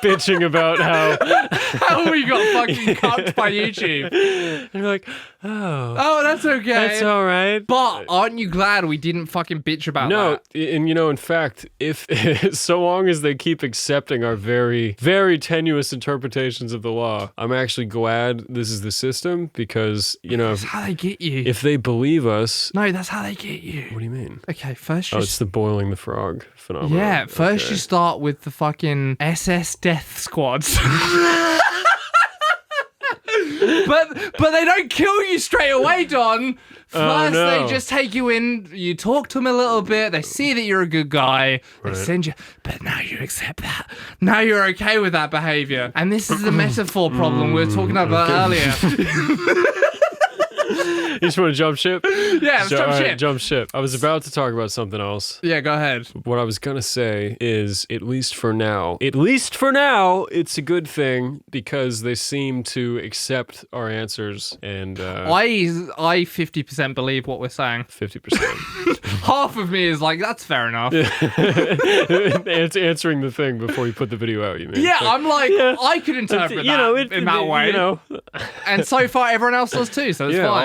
bitching about how we got fucking cucked by YouTube. And you're like, oh, that's okay. that's all right. But aren't you glad we didn't fucking bitch about that? No, and in fact, if so long as they keep accepting our very, very tenuous interpretations of the law, I'm actually glad this is the system, because that's how they get you. If they believe us, no, that's how they get you. What do you mean? Okay, first it's the boiling the frog phenomenon. Yeah, first you start with the fucking SS death squads. But they don't kill you straight away, Don. First, they just take you in, you talk to them a little bit, they see that you're a good guy, they send you, but now you accept that. Now you're okay with that behavior. And this is the metaphor problem we were talking about earlier. You just want to jump ship? Yeah, jump ship. I was about to talk about something else. Yeah, go ahead. What I was going to say is, at least for now, it's a good thing, because they seem to accept our answers. And I 50% believe what we're saying. 50%. Half of me is like, that's fair enough. It's answering the thing before you put the video out, you mean? Yeah, I'm like, I could interpret that in that way. And so far, everyone else does too, so it's fine.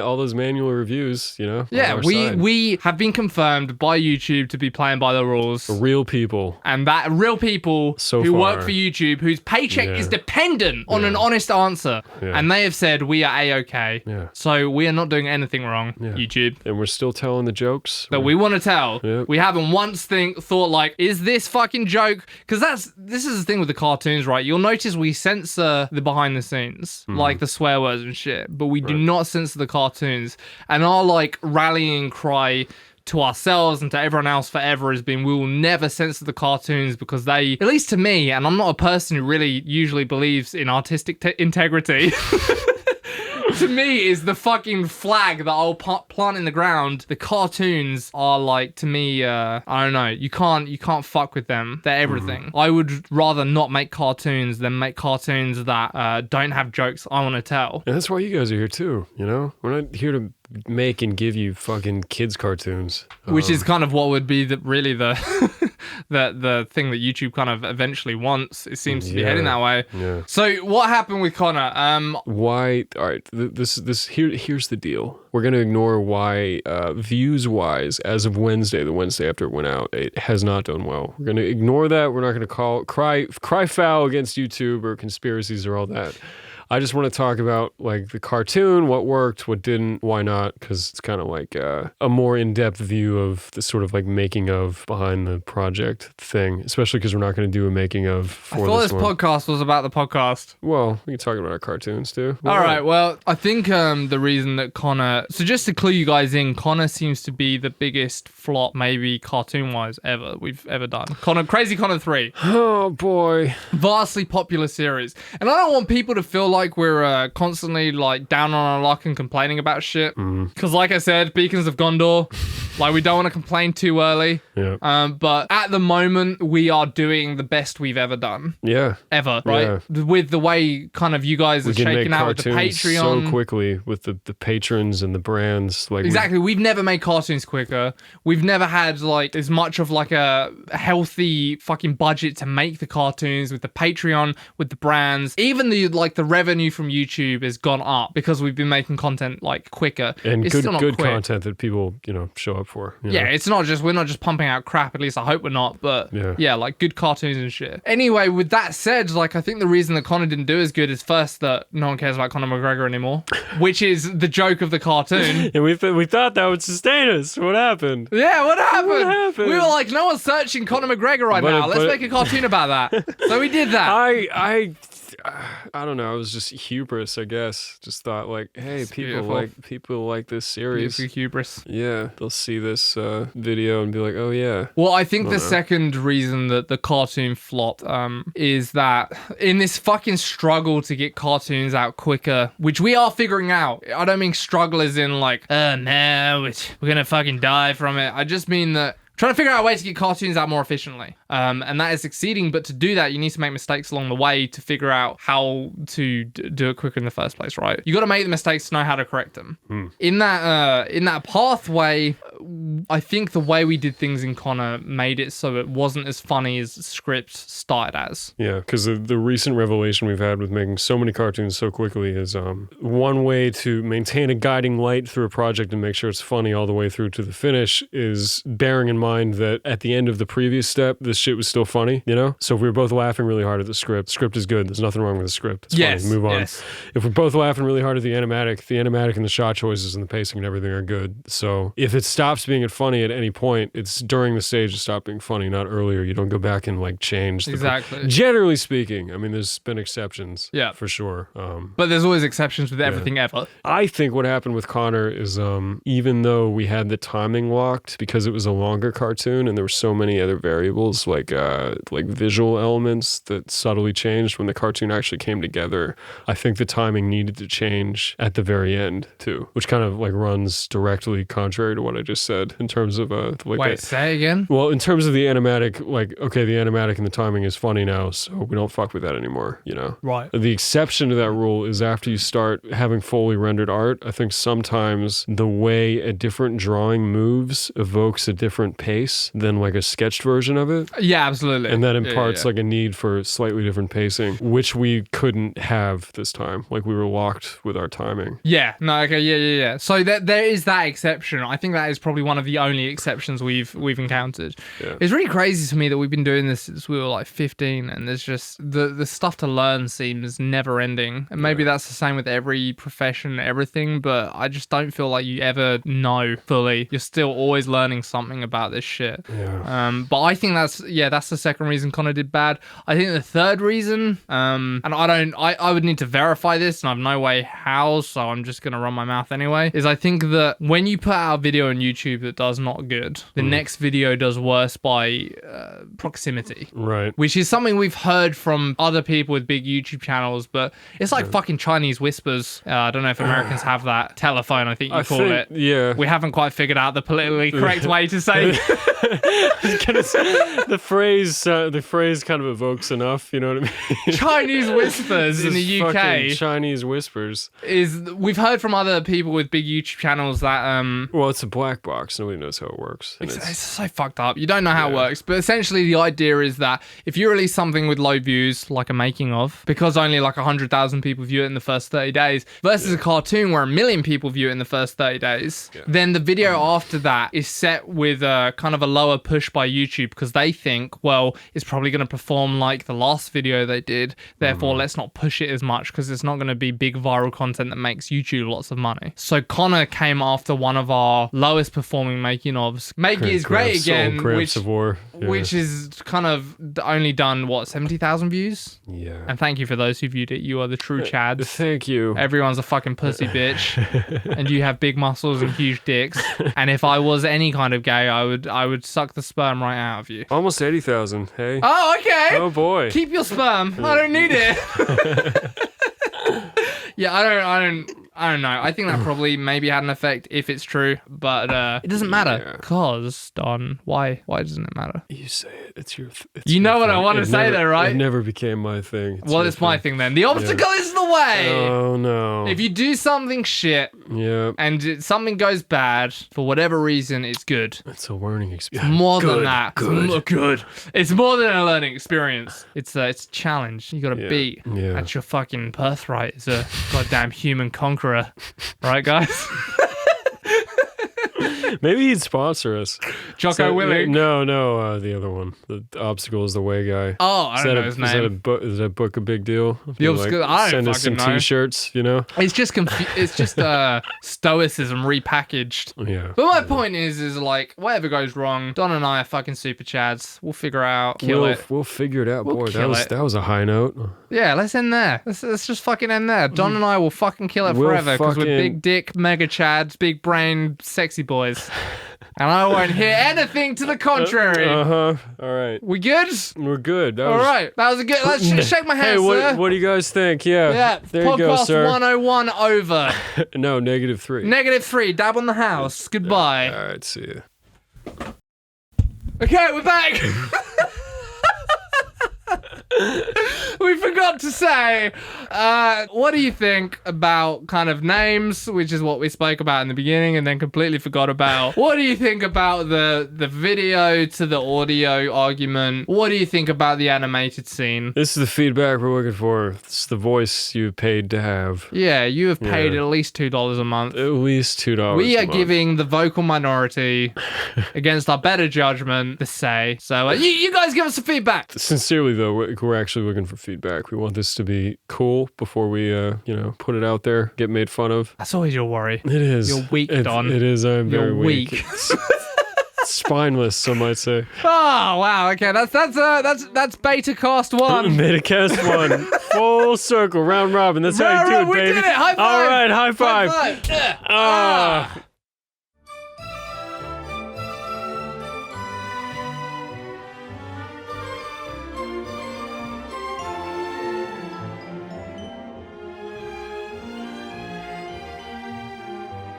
All those manual reviews, Yeah, we have been confirmed by YouTube to be playing by the rules. Real people. And that real people who work for YouTube, whose paycheck is dependent on an honest answer. Yeah. And they have said we are A-okay. Yeah. So we are not doing anything wrong, YouTube. And we're still telling the jokes that we want to tell. Yeah. We haven't once thought like, is this fucking joke? Because this is the thing with the cartoons, right? You'll notice we censor the behind the scenes, like the swear words and shit, but we do not censor the cartoons. And our like rallying cry to ourselves and to everyone else forever has been, we will never censor the cartoons, because they, at least to me, and I'm not a person who really usually believes in artistic integrity, to me is the fucking flag that I'll plant in the ground. The cartoons are like, to me, I don't know, you can't fuck with them. They're everything. I would rather not make cartoons than make cartoons that don't have jokes I want to tell. And that's why you guys are here too, We're not here to make and give you fucking kids cartoons. Which is kind of what would be the thing that YouTube kind of eventually wants. It seems to be heading that way. Yeah. So what happened with Connor? Why? All right. Here's the deal. We're gonna ignore why views wise, as of Wednesday, the Wednesday after it went out, it has not done well. We're gonna ignore that. We're not gonna cry foul against YouTube or conspiracies or all that. I just want to talk about like the cartoon, what worked, what didn't, why not, because it's kind of like a more in-depth view of the sort of like making of behind the project thing, especially because we're not going to do a making of for I thought this podcast was about the podcast. Well, we can talk about our cartoons too. All right, well, I think the reason that Connor... So just to clue you guys in, Connor seems to be the biggest flop, maybe cartoon-wise, we've ever done. Crazy Connor 3. Oh, boy. Vastly popular series. And I don't want people to feel like we're constantly like down on our luck and complaining about shit. Because like I said, Beacons of Gondor, like we don't want to complain too early. Yeah. But at the moment, we are doing the best we've ever done. Yeah. Ever, right? Yeah. With the way kind of you guys are shaking out with the Patreon. So quickly with the patrons and the brands. Like exactly. We've never made cartoons quicker. We've never had like as much of like a healthy fucking budget to make the cartoons with the Patreon, with the brands. Even the revenue from YouTube has gone up because we've been making content like quicker. And it's good content that people, show up for. Yeah, it's not just, we're not just pumping out crap, at least I hope we're not, but yeah, like good cartoons and shit. Anyway, with that said, like I think the reason that Connor didn't do as good is first that no one cares about Conor McGregor anymore, which is the joke of the cartoon. And we thought that would sustain us. What happened? Yeah, what happened? We were like, no one's searching Conor McGregor right now. Let's make a cartoon about that. So we did that. I don't know. It was just hubris, I guess. Just thought like, hey, It's people beautiful. like this series. Beautiful hubris. Yeah, they'll see this video and be like, oh yeah. Well, I think I the don't know. second reason that the cartoon flopped is that in this fucking struggle to get cartoons out quicker, which we are figuring out. I don't mean struggle as in like, no, we're gonna fucking die from it. I just mean that trying to figure out a way to get cartoons out more efficiently. And that is succeeding, but to do that, you need to make mistakes along the way to figure out how to do it quicker in the first place, right? You got to make the mistakes to know how to correct them. In that pathway, I think the way we did things in Connor made it so it wasn't as funny as the script started as. Yeah, because the recent revelation we've had with making so many cartoons so quickly is one way to maintain a guiding light through a project and make sure it's funny all the way through to the finish is bearing in mind that at the end of the previous step, this shit was still funny, you know? So if we were both laughing really hard at the script is good. There's nothing wrong with the script. It's funny. Move on. Yes. If we're both laughing really hard at the animatic and the shot choices and the pacing and everything are good. So if it stops being funny at any point, it's during the stage to stop being funny, not earlier. You don't go back and like change. Exactly. Generally speaking, I mean, there's been exceptions. Yeah. For sure. But there's always exceptions with everything ever. I think what happened with Connor is even though we had the timing locked because it was a longer cartoon and there were so many other variables like visual elements that subtly changed when the cartoon actually came together, I think the timing needed to change at the very end too, which kind of like runs directly contrary to what I just said in terms of Say again? Well, in terms of the animatic, like, okay, the animatic and the timing is funny now, so we don't fuck with that anymore, you know? Right. The exception to that rule is after you start having fully rendered art, I think sometimes the way a different drawing moves evokes a different pace than like a sketched version of it. Yeah, absolutely. And that imparts like a need for slightly different pacing, which we couldn't have this time. Like we were locked with our timing. Yeah, no, okay, yeah. So there is that exception. I think that is probably one of the only exceptions we've encountered. Yeah. It's really crazy to me that we've been doing this since we were like 15, and there's just the stuff to learn seems never ending. And maybe that's the same with every profession, everything, but I just don't feel like you ever know fully. You're still always learning something about this shit. Yeah. But I think that's the second reason Connor did bad. I think the third reason, and I would need to verify this, and I have no way how, so I'm just gonna run my mouth anyway, is I think that when you put out a video on YouTube that does not good, the next video does worse by proximity. Right. Which is something we've heard from other people with big YouTube channels, but it's like fucking Chinese whispers. I don't know if Americans have that telephone, I think you call it. Yeah. We haven't quite figured out the politically correct way to say the phrase kind of evokes enough, you know what I mean? Chinese whispers in the UK. Fucking Chinese whispers. We've heard from other people with big YouTube channels that well, it's a black box. Nobody knows how it works. And it's so fucked up. You don't know how it works. But essentially the idea is that if you release something with low views, like a making of, because only like 100,000 people view it in the first 30 days, versus a cartoon where 1 million people view it in the first 30 days, then the video after that is set with a kind of a lower push by YouTube because they think, well, it's probably going to perform like the last video they did. Therefore, let's not push it as much because it's not going to be big viral content that makes YouTube lots of money. So Connor came after one of our lowest performing making ofs. Make It Is Great Again, which is kind of only done, 70,000 views? Yeah. And thank you for those who viewed it. You are the true Chads. Thank you. Everyone's a fucking pussy bitch. And you have big muscles and huge dicks. And if I was any kind of gay, I would suck the sperm right out of you. Almost 80,000. Hey. Oh, okay. Oh boy. Keep your sperm. I don't need it. Yeah, I don't know. I think that probably maybe had an effect if it's true, but it doesn't matter. Cause Don, why doesn't it matter? You say it. It's your. You know what I want to say there, right? It never became my thing. It's my thing then. The obstacle is the way. Oh no. If you do something shit, and something goes bad for whatever reason, it's good. It's a learning experience. More than that. Good. It's more than a learning experience. It's a challenge. You got to beat. Yeah. That's your fucking birthright as a goddamn human conqueror, right, guys? Maybe he'd sponsor us. Jocko Willink. No, the other one. The Obstacle is the Way guy. Oh, I don't know his name. Is that book a big deal? The Obstacle, I don't send us some fucking know. T-shirts, you know? It's just stoicism repackaged. Yeah. But my point is like, whatever goes wrong, Don and I are fucking super chads. We'll figure out, kill it. We'll figure it out, We'll boy. kill it. That was a high note. Yeah, let's end there. Let's just fucking end there. Don and I will fucking kill it We'll forever because we're fucking- big dick, mega chads, big brain, sexy boys. And I won't hear anything to the contrary. All right. We good? We're good. That All was- right. That was a good. Let's shake my hand, Hey, sir. what do you guys think? Yeah. Yeah, There you go, podcast sir. 101 over. No, -3. -3, dab on the house. Goodbye. All right, see ya. Okay, we're back. We forgot to say, what do you think about kind of names, which is what we spoke about in the beginning and then completely forgot about? What do you think about the video to the audio argument? What do you think about the animated scene? This is the feedback we're looking for. It's the voice you paid to have. Yeah, you have paid Yeah. at least $2 a month. At least $2. We a are month. giving the vocal minority, against our better judgment, the say. So you guys give us some feedback. Sincerely, though, we're actually looking for feedback. We want this to be cool before we, put it out there, get made fun of. That's always your worry. It is. You're weak, Don. It is. I'm very You're weak. It's spineless, some might say. Oh wow! Okay, that's BETACAST 1. BETACAST 1. Full circle, round robin. That's how you do it, We baby. did it! High five! All right, high five. High five. Yeah. Ah.